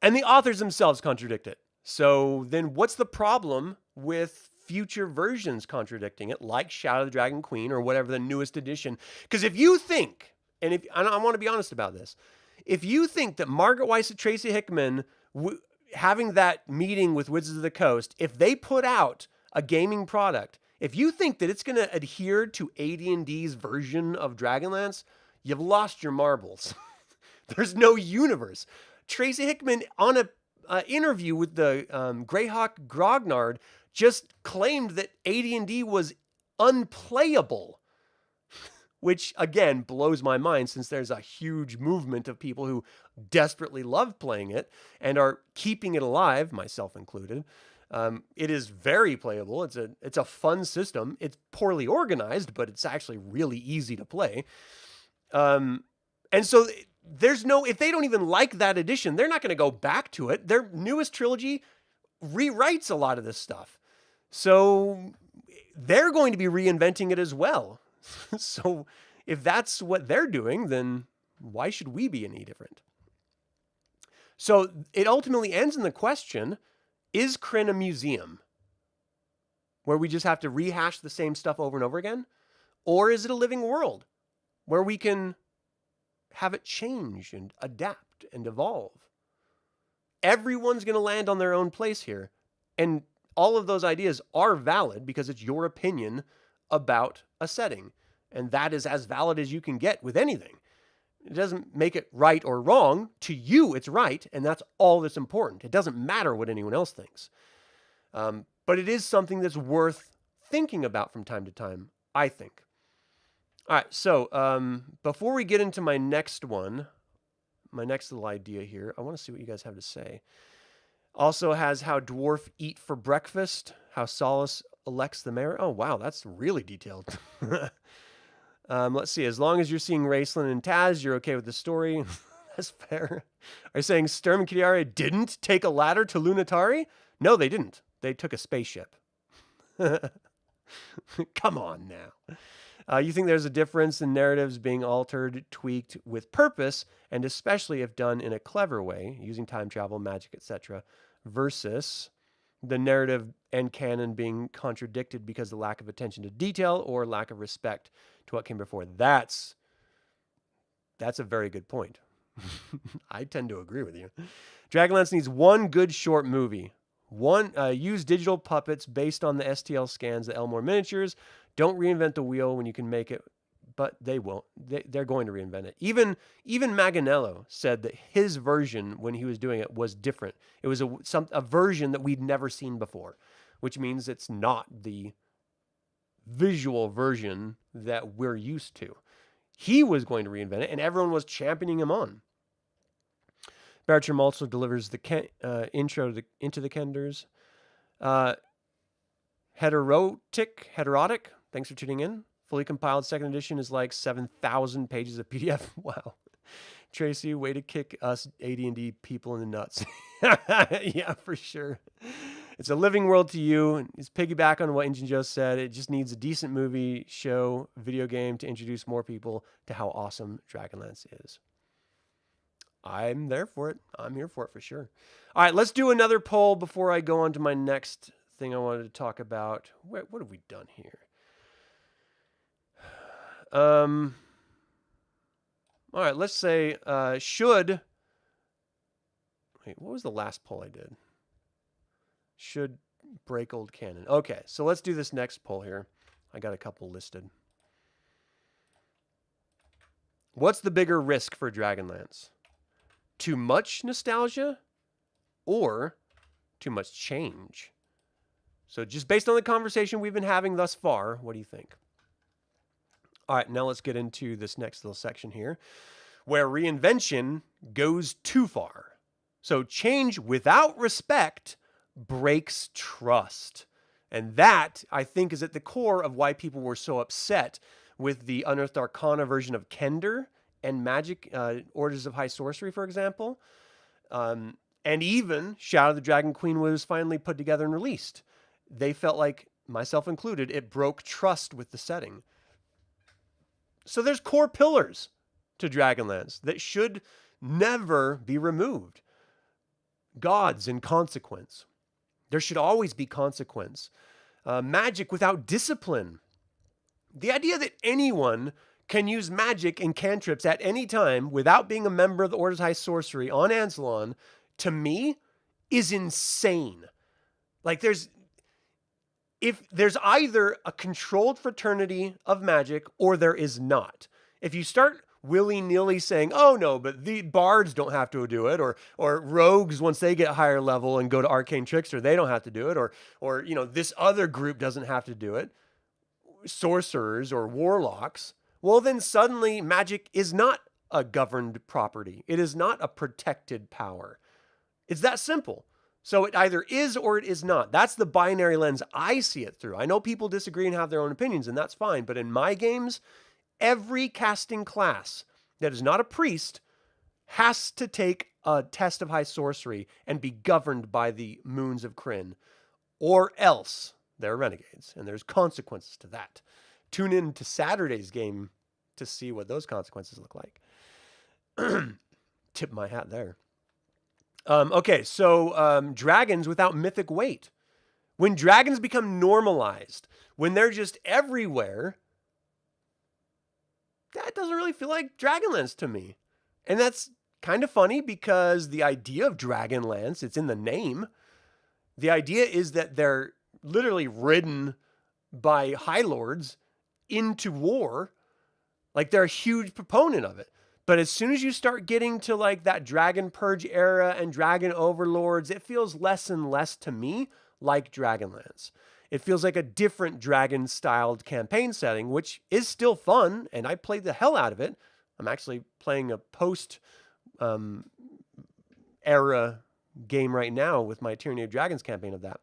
[SPEAKER 1] And the authors themselves contradict it. So then what's the problem with future versions contradicting it, like Shadow of the Dragon Queen or whatever the newest edition? Because if you think, and I want to be honest about this, if you think that Margaret Weis and Tracy Hickman having that meeting with Wizards of the Coast, if they put out a gaming product, if you think that it's going to adhere to AD&D's version of Dragonlance, you've lost your marbles. There's no universe. Tracy Hickman, on a interview with the Greyhawk Grognard, just claimed that AD&D was unplayable, which again blows my mind since there's a huge movement of people who desperately love playing it and are keeping it alive, myself included. It is very playable. It's a fun system. It's poorly organized, but it's actually really easy to play. And so if they don't even like that edition, they're not going to go back to it. Their newest trilogy rewrites a lot of this stuff. So they're going to be reinventing it as well. So if that's what they're doing, then why should we be any different? So it ultimately ends in the question, is Krynn a museum where we just have to rehash the same stuff over and over again? Or is it a living world where we can have it change and adapt and evolve? Everyone's going to land on their own place here. And all of those ideas are valid because it's your opinion about a setting. And that is as valid as you can get with anything. It doesn't make it right or wrong. To you, it's right. And that's all that's important. It doesn't matter what anyone else thinks. But it is something that's worth thinking about from time to time, I think. All right, so before we get into my next one, my next little idea here, I want to see what you guys have to say. Also has how dwarf eat for breakfast, how Solace elects the mayor. Oh, wow, that's really detailed. Let's see. As long as you're seeing Raceland and Taz, you're okay with the story. That's fair. Are you saying Sturm and Kidiaria didn't take a ladder to Lunatari? No, they didn't. They took a spaceship. Come on now. You think there's a difference in narratives being altered, tweaked with purpose, and especially if done in a clever way, using time travel, magic, etc., versus the narrative and canon being contradicted because of lack of attention to detail or lack of respect to what came before. That's a very good point. I tend to agree with you. Dragonlance needs one good short movie. Use digital puppets based on the STL scans, the Elmore miniatures. Don't reinvent the wheel when you can make it, but they won't. They're going to reinvent it. Even Maganello said that his version, when he was doing it, was different. It was a version that we'd never seen before, which means it's not the visual version that we're used to. He was going to reinvent it, and everyone was championing him on. Bertram also delivers the intro into the Kenders. Heterotic. Thanks for tuning in. Fully compiled second edition is like 7,000 pages of PDF. Wow. Tracy, way to kick us AD&D people in the nuts. Yeah, for sure. It's a living world to you. It's piggyback on what Engine Joe said. It just needs a decent movie, show, video game to introduce more people to how awesome Dragonlance is. I'm there for it. I'm here for it for sure. All right, let's do another poll before I go on to my next thing I wanted to talk about. What have we done here? All right, let's say, what was the last poll I did? Should break old canon. Okay, so let's do this next poll here. I got a couple listed. What's the bigger risk for Dragonlance? Too much nostalgia or too much change? So just based on the conversation we've been having thus far, what do you think? All right, now let's get into this next little section here, where reinvention goes too far. So change without respect breaks trust. And that, I think, is at the core of why people were so upset with the Unearthed Arcana version of Kender and Magic Orders of High Sorcery, for example. And even Shadow of the Dragon Queen was finally put together and released. They felt like, myself included, it broke trust with the setting. So there's core pillars to Dragonlance that should never be removed. Gods and consequence. There should always be consequence. Magic without discipline. The idea that anyone can use magic and cantrips at any time without being a member of the Orders of High Sorcery on Ansalon, to me, is insane. Like if there's either a controlled fraternity of magic or there is not. If you start willy-nilly saying, oh no, but the bards don't have to do it, or rogues, once they get higher level and go to Arcane Trickster, they don't have to do it, or this other group doesn't have to do it, sorcerers or warlocks, well then suddenly magic is not a governed property. It is not a protected power. It's that simple. So it either is or it is not. That's the binary lens I see it through. I know people disagree and have their own opinions, and that's fine. But in my games, every casting class that is not a priest has to take a test of high sorcery and be governed by the moons of Krynn, or else they're renegades, and there's consequences to that. Tune in to Saturday's game to see what those consequences look like. Tip my hat there. Okay, so dragons without mythic weight. When dragons become normalized, when they're just everywhere, that doesn't really feel like Dragonlance to me. And that's kind of funny because the idea of Dragonlance, it's in the name. The idea is that they're literally ridden by High Lords into war. Like they're a huge proponent of it. But as soon as you start getting to like that Dragon Purge era and Dragon Overlords, it feels less and less to me like Dragonlance. It feels like a different dragon-styled campaign setting, which is still fun, and I played the hell out of it. I'm actually playing a post-era game right now with my Tyranny of Dragons campaign of that.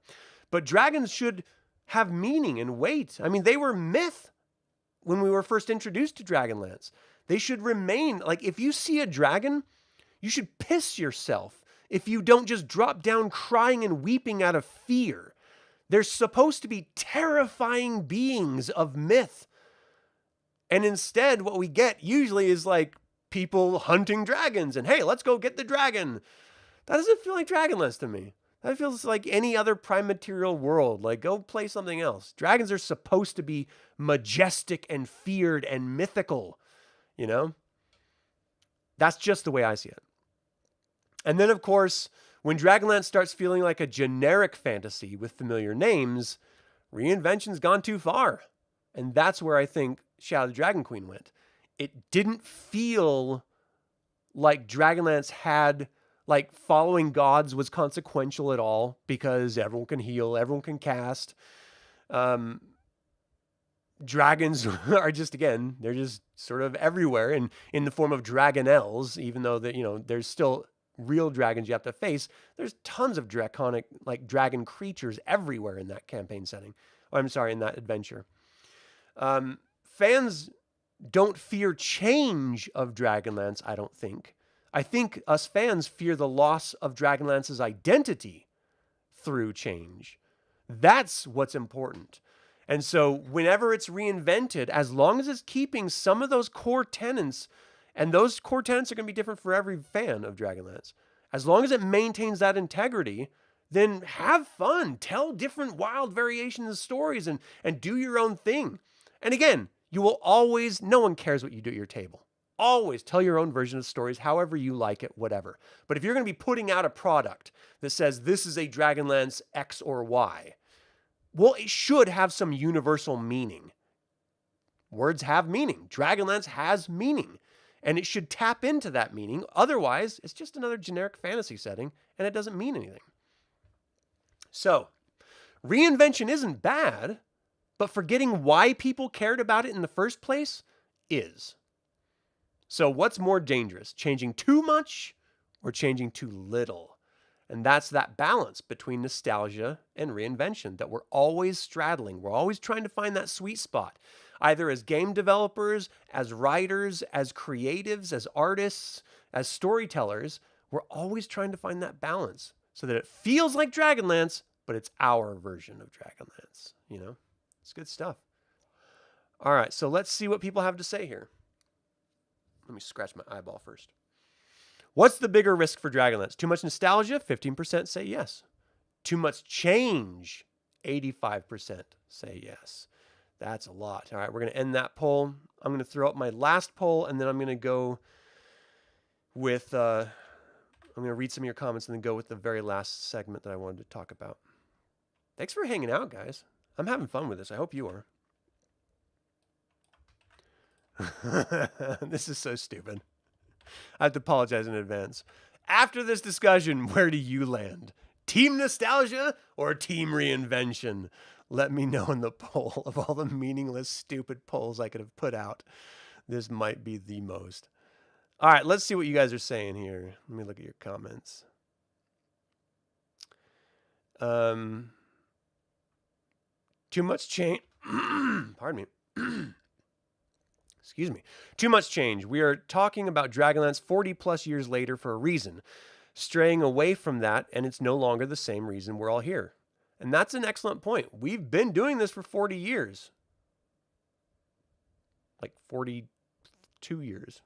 [SPEAKER 1] But dragons should have meaning and weight. I mean, they were myth when we were first introduced to Dragonlance. They should remain, like if you see a dragon, you should piss yourself if you don't just drop down crying and weeping out of fear. They're supposed to be terrifying beings of myth. And instead, what we get usually is like people hunting dragons and, hey, let's go get the dragon. That doesn't feel like Dragonlance to me. That feels like any other prime material world. Like, go play something else. Dragons are supposed to be majestic and feared and mythical. You know, that's just the way I see it. And then, of course, when Dragonlance starts feeling like a generic fantasy with familiar names, Reinvention's gone too far. And that's where I think Shadow of the Dragon Queen went. It didn't feel like Dragonlance had, like, following gods was consequential at all because everyone can heal, everyone can cast. Dragons are just, again, they're just sort of everywhere in the form of dragonelles, even though that, there's still real dragons you have to face. There's tons of draconic, like dragon creatures everywhere in that campaign setting. Or I'm sorry, in that adventure. Fans don't fear change of Dragonlance, I don't think. I think us fans fear the loss of Dragonlance's identity through change. That's what's important. And so whenever it's reinvented, as long as it's keeping some of those core tenets, and those core tenets are going to be different for every fan of Dragonlance, as long as it maintains that integrity, then have fun. Tell different wild variations of stories and do your own thing. And again, you will always, no one cares what you do at your table. Always tell your own version of stories, however you like it, whatever. But if you're going to be putting out a product that says this is a Dragonlance X or Y, well, it should have some universal meaning. Words have meaning. Dragonlance has meaning. And it should tap into that meaning. Otherwise, it's just another generic fantasy setting, and it doesn't mean anything. So, reinvention isn't bad, but forgetting why people cared about it in the first place is. So what's more dangerous, changing too much or changing too little? And that's that balance between nostalgia and reinvention that we're always straddling. We're always trying to find that sweet spot, either as game developers, as writers, as creatives, as artists, as storytellers. We're always trying to find that balance so that it feels like Dragonlance, but it's our version of Dragonlance. You know, it's good stuff. All right, so let's see what people have to say here. Let me scratch my eyeball first. What's the bigger risk for Dragonlance? Too much nostalgia? 15% say yes. Too much change? 85% say yes. That's a lot. All right, we're going to end that poll. I'm going to throw up my last poll, and then I'm going to go with, I'm going to read some of your comments and then go with the very last segment that I wanted to talk about. Thanks for hanging out, guys. I'm having fun with this. I hope you are. This is so stupid. I have to apologize in advance. After this discussion, where do you land? Team nostalgia or team reinvention? Let me know in the poll. Of all the meaningless, stupid polls I could have put out, this might be the most. All right, let's see what you guys are saying here. Let me look at your comments. Too much change. Pardon me. Excuse me. Too much change. We are talking about Dragonlance 40 plus years later for a reason. Straying away from that, and it's no longer the same reason we're all here. And that's an excellent point. We've been doing this for 40 years. Like 42 years.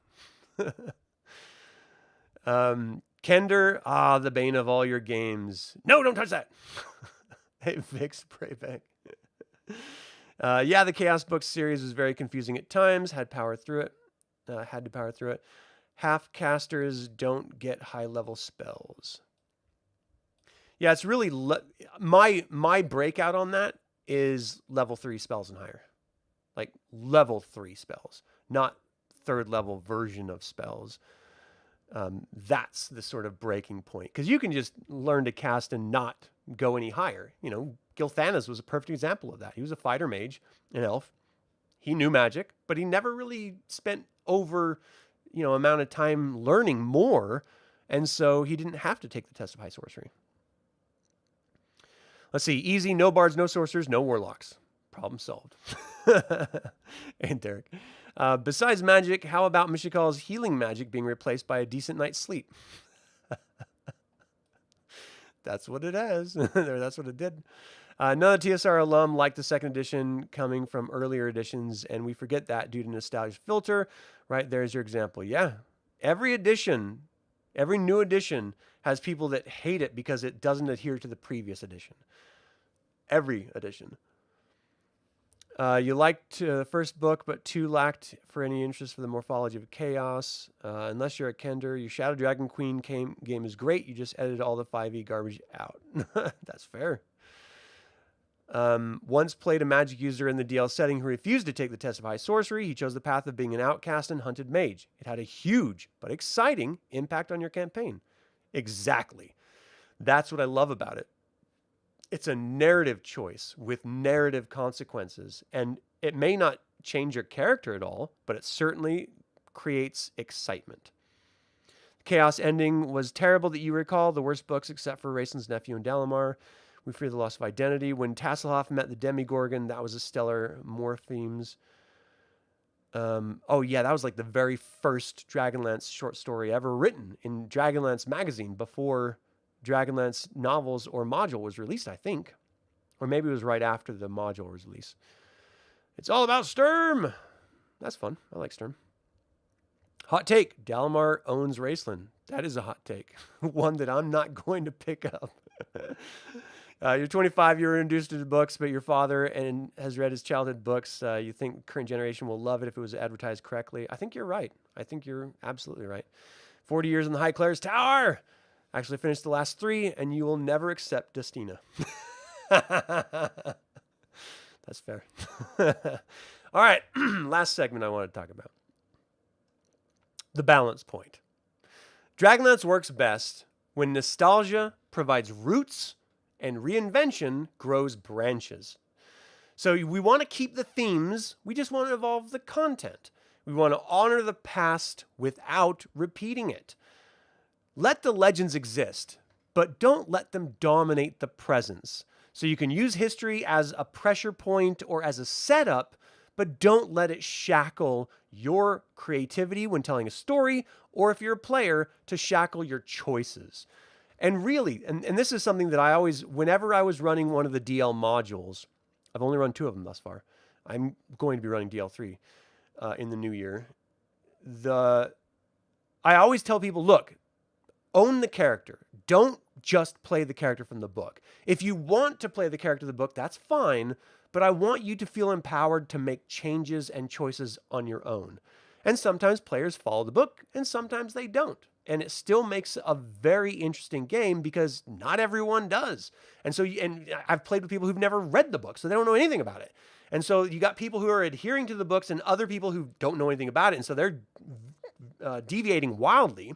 [SPEAKER 1] Kender, the bane of all your games. No, don't touch that. Hey, Vic, spray back. Yeah, the Chaos Book series was very confusing at times. Had to power through it. Half casters don't get high level spells. Yeah, it's really my breakout on that is level 3 spells and higher, like level 3 spells, not third level version of spells. That's the sort of breaking point, because you can just learn to cast and not go any higher. You know, Gilthanas was a perfect example of that. He was a fighter mage, an elf. He knew magic, but he never really spent over, amount of time learning more, and so he didn't have to take the test of high sorcery. Let's see. Easy. No bards, no sorcerers, no warlocks. Problem solved. And Derek. Besides magic, how about Mishikal's healing magic being replaced by a decent night's sleep? That's what it has. That's what it did. Another TSR alum liked the second edition coming from earlier editions, and we forget that due to nostalgia filter. Right, there's your example. Yeah, every edition, every new edition has people that hate it because it doesn't adhere to the previous edition. Every edition. You liked the first book, but 2 lacked for any interest for the morphology of chaos. Unless you're a Kender, your Shadow Dragon Queen game is great. You just edited all the 5e garbage out. That's fair. Once played a magic user in the DL setting who refused to take the test of high sorcery. He chose the path of being an outcast and hunted mage. It had a huge but exciting impact on your campaign. Exactly. That's what I love about it. It's a narrative choice with narrative consequences, and it may not change your character at all, but it certainly creates excitement. The Chaos ending was terrible that you recall, the worst books except for Raislin's nephew and Dalamar. We fear the loss of identity. When Tasselhoff met the Demigorgon, that was a stellar morphemes. Oh yeah, that was like the very first Dragonlance short story ever written in Dragonlance magazine before Dragonlance novels or module was released, I think. Or maybe it was right after the module was released. It's all about Sturm. That's fun. I like Sturm. Hot take. Dalamar owns Raislin. That is a hot take. One that I'm not going to pick up. You're 25, you're introduced to the books, but your father has read his childhood books. You think current generation will love it if it was advertised correctly. I think you're right. I think you're absolutely right. 40 years in the High Claire's Tower. Actually finished the last 3, and you will never accept Destina. That's fair. All right, last segment I want to talk about. The balance point. Dragonlance works best when nostalgia provides roots and reinvention grows branches. So we want to keep the themes, we just want to evolve the content. We want to honor the past without repeating it. Let the legends exist, but don't let them dominate the presence. So you can use history as a pressure point or as a setup, but don't let it shackle your creativity when telling a story, or if you're a player, to shackle your choices. And really, and this is something that I always, whenever I was running one of the DL modules, I've only run 2 of them thus far. I'm going to be running DL3 in the new year. I always tell people, look, own the character. Don't just play the character from the book. If you want to play the character of the book, that's fine, but I want you to feel empowered to make changes and choices on your own. And sometimes players follow the book, and sometimes they don't. And it still makes a very interesting game because not everyone does. And so, and I've played with people who've never read the book, so they don't know anything about it. And so you got people who are adhering to the books and other people who don't know anything about it. And so they're deviating wildly.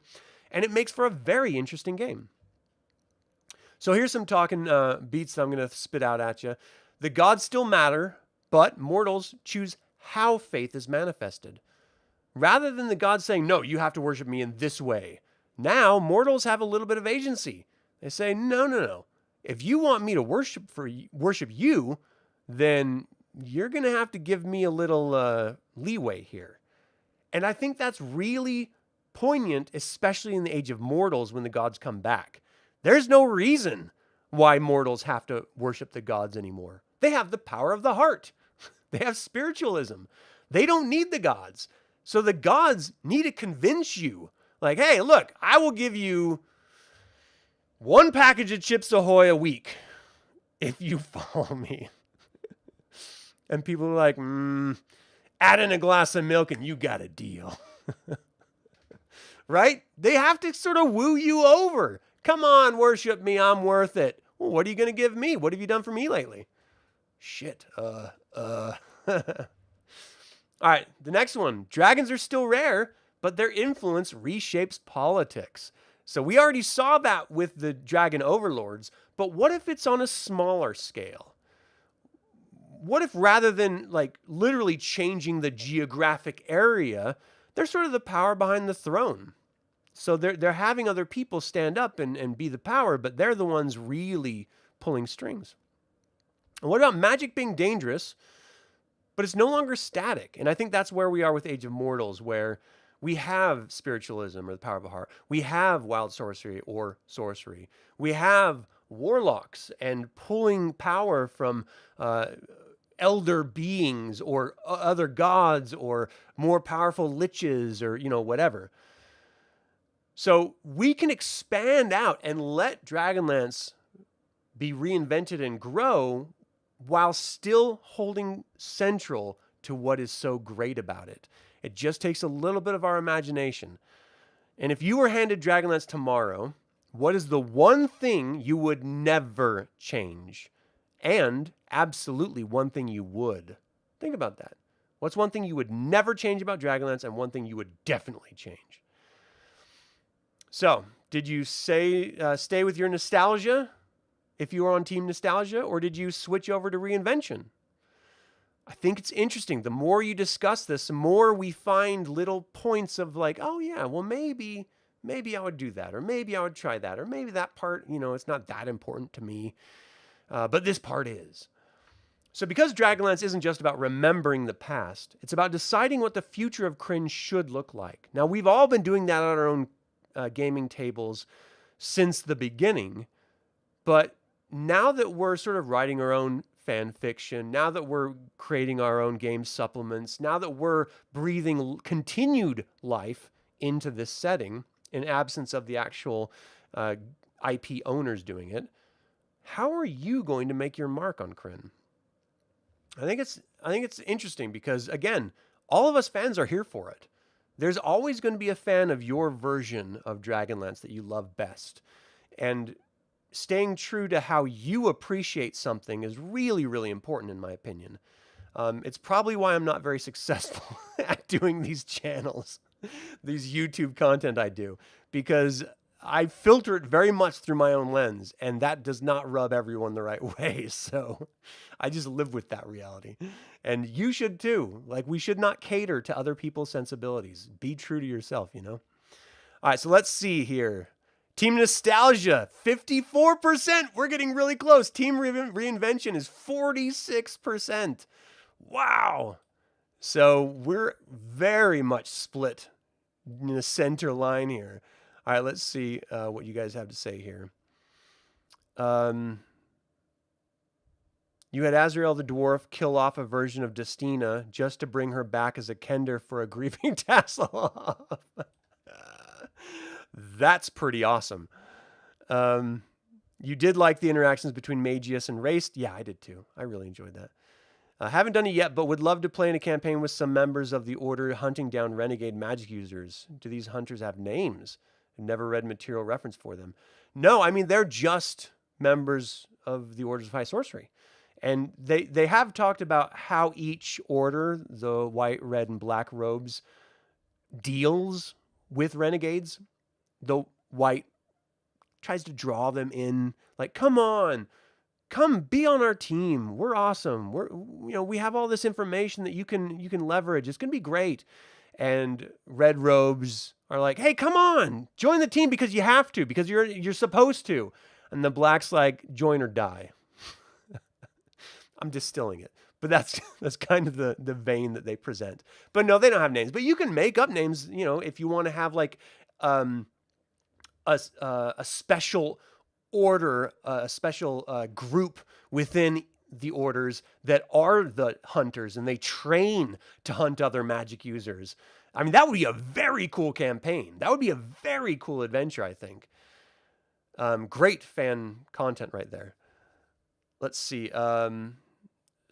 [SPEAKER 1] And it makes for a very interesting game. So here's some talking beats that I'm going to spit out at you. The gods still matter, but mortals choose how faith is manifested. Rather than the gods saying, no, you have to worship me in this way. Now, mortals have a little bit of agency. They say, no. If you want me to worship you, then you're going to have to give me a little leeway here. And I think that's really poignant, especially in the age of mortals when the gods come back. There's no reason why mortals have to worship the gods anymore. They have the power of the heart. They have spiritualism. They don't need the gods. So the gods need to convince you, like, hey, look, I will give you 1 package of Chips Ahoy a week if you follow me. And people are like, add in a glass of milk and you got a deal. Right? They have to sort of woo you over. Come on, worship me. I'm worth it. Well, what are you going to give me? What have you done for me lately? Shit. All right, the next one. Dragons are still rare, but their influence reshapes politics. So we already saw that with the dragon overlords, but what if it's on a smaller scale? What if rather than like literally changing the geographic area, they're sort of the power behind the throne? So they're having other people stand up and be the power, but they're the ones really pulling strings. And what about magic being dangerous, but it's no longer static? And I think that's where we are with Age of Mortals, where we have spiritualism or the power of the heart. We have wild sorcery or sorcery. We have warlocks and pulling power from elder beings or other gods or more powerful liches or, whatever. So we can expand out and let Dragonlance be reinvented and grow while still holding central to what is so great about it. It just takes a little bit of our imagination. And if you were handed Dragonlance tomorrow, what is the one thing you would never change? And absolutely one thing you would. Think about that. What's one thing you would never change about Dragonlance and one thing you would definitely change? So, did you stay with your nostalgia if you were on Team Nostalgia, or did you switch over to Reinvention? I think it's interesting. The more you discuss this, the more we find little points of like, oh yeah, well maybe I would do that, or maybe I would try that, or maybe that part, it's not that important to me, but this part is. So because Dragonlance isn't just about remembering the past, it's about deciding what the future of Krynn should look like. Now, we've all been doing that on our own gaming tables since the beginning, but now that we're sort of writing our own fan fiction, now that we're creating our own game supplements, now that we're breathing continued life into this setting in absence of the actual IP owners doing it, how are you going to make your mark on Krynn? I think it's interesting because, again, all of us fans are here for it. There's always going to be a fan of your version of Dragonlance that you love best. And staying true to how you appreciate something is really, really important, in my opinion. It's probably why I'm not very successful at doing these channels, these YouTube content I do, because I filter it very much through my own lens, and that does not rub everyone the right way. So I just live with that reality. And you should too. Like, we should not cater to other people's sensibilities. Be true to yourself, you know? All right, so let's see here. Team Nostalgia, 54%. We're getting really close. Team Reinvention is 46%. Wow. So we're very much split in the center line here. All right, let's see what you guys have to say here. You had Azrael the dwarf kill off a version of Destina just to bring her back as a Kender for a grieving tassel. That's pretty awesome. You did like the interactions between Magius and Race. Yeah, I did too. I really enjoyed that. Haven't done it yet, but would love to play in a campaign with some members of the Order hunting down renegade magic users. Do these hunters have names? I've never read material reference for them. No, I mean, they're just members of the Orders of High Sorcery. And they have talked about how each order, the white, red, and black robes, deals with renegades. The white tries to draw them in, like, come on, come be on our team. We're awesome. We have all this information that you can leverage. It's gonna be great. And red robes are like, hey, come on, join the team because you have to, because you're supposed to. And the black's like, join or die. I'm distilling it, but that's kind of the vein that they present. But no, they don't have names. But you can make up names, if you want to have like a special order, a special group within the orders that are the hunters, and they train to hunt other magic users. I mean, that would be a very cool campaign. That would be a very cool adventure, I think. Great fan content right there. Let's see.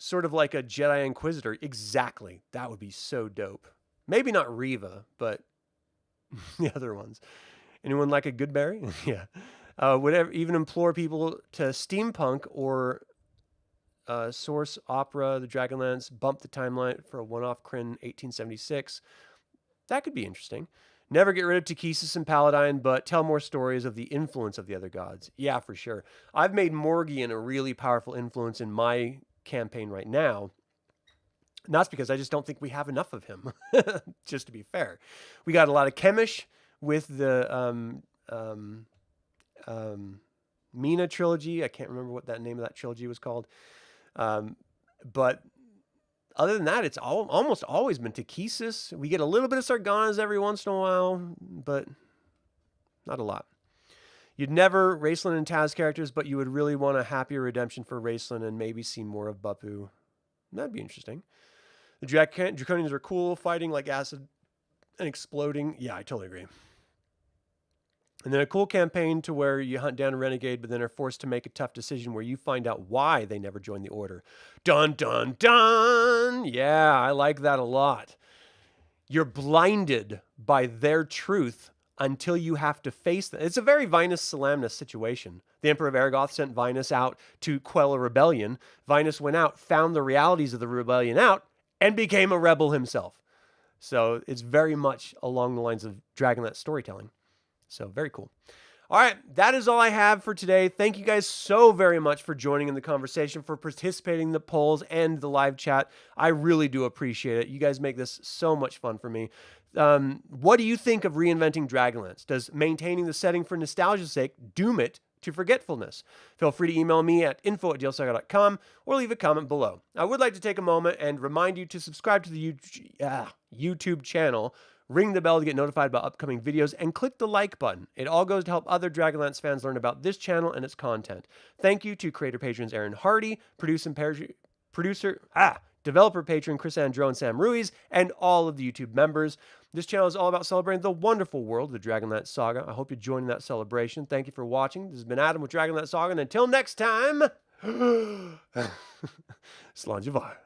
[SPEAKER 1] Sort of like a Jedi Inquisitor. Exactly. That would be so dope. Maybe not Reva, but the other ones. Anyone like a Goodberry? Yeah. Would even implore people to steampunk or source opera, the Dragonlance, bump the timeline for a one-off Krynn 1876. That could be interesting. Never get rid of Takesis and Paladine, but tell more stories of the influence of the other gods. Yeah, for sure. I've made Morgian a really powerful influence in my campaign right now. And that's because I just don't think we have enough of him, just to be fair. We got a lot of Chemish with the Mina trilogy. I can't remember what that name of that trilogy was called. But other than that, it's almost always been Takesis. We get a little bit of Sargonas every once in a while, but not a lot. You'd never Raceland and Taz characters, but you would really want a happier redemption for Raceland and maybe see more of Buppu. That'd be interesting. The Draconians are cool, fighting like acid and exploding. Yeah, I totally agree. And then a cool campaign to where you hunt down a renegade, but then are forced to make a tough decision where you find out why they never joined the Order. Dun, dun, dun! Yeah, I like that a lot. You're blinded by their truth until you have to face them. It's a very Vinus Solamnus situation. The Emperor of Aragoth sent Vinus out to quell a rebellion. Vinus went out, found the realities of the rebellion out, and became a rebel himself. So it's very much along the lines of Dragonlance storytelling. So very cool. All right, that is all I have for today. Thank you guys so very much for joining in the conversation, for participating in the polls and the live chat. I really do appreciate it. You guys make this so much fun for me. What do you think of reinventing Dragonlance? Does maintaining the setting for nostalgia's sake doom it to forgetfulness? Feel free to email me at info@dlsaga.com or leave a comment below. I would like to take a moment and remind you to subscribe to the YouTube channel, ring the bell to get notified about upcoming videos, and click the like button. It all goes to help other Dragonlance fans learn about this channel and its content. Thank you to creator patrons Aaron Hardy, developer patron Chris Androu and Sam Ruiz, and all of the YouTube members. This channel is all about celebrating the wonderful world of the Dragonlance Saga. I hope you join in that celebration. Thank you for watching. This has been Adam with Dragonlance Saga, and until next time, Slanjavar.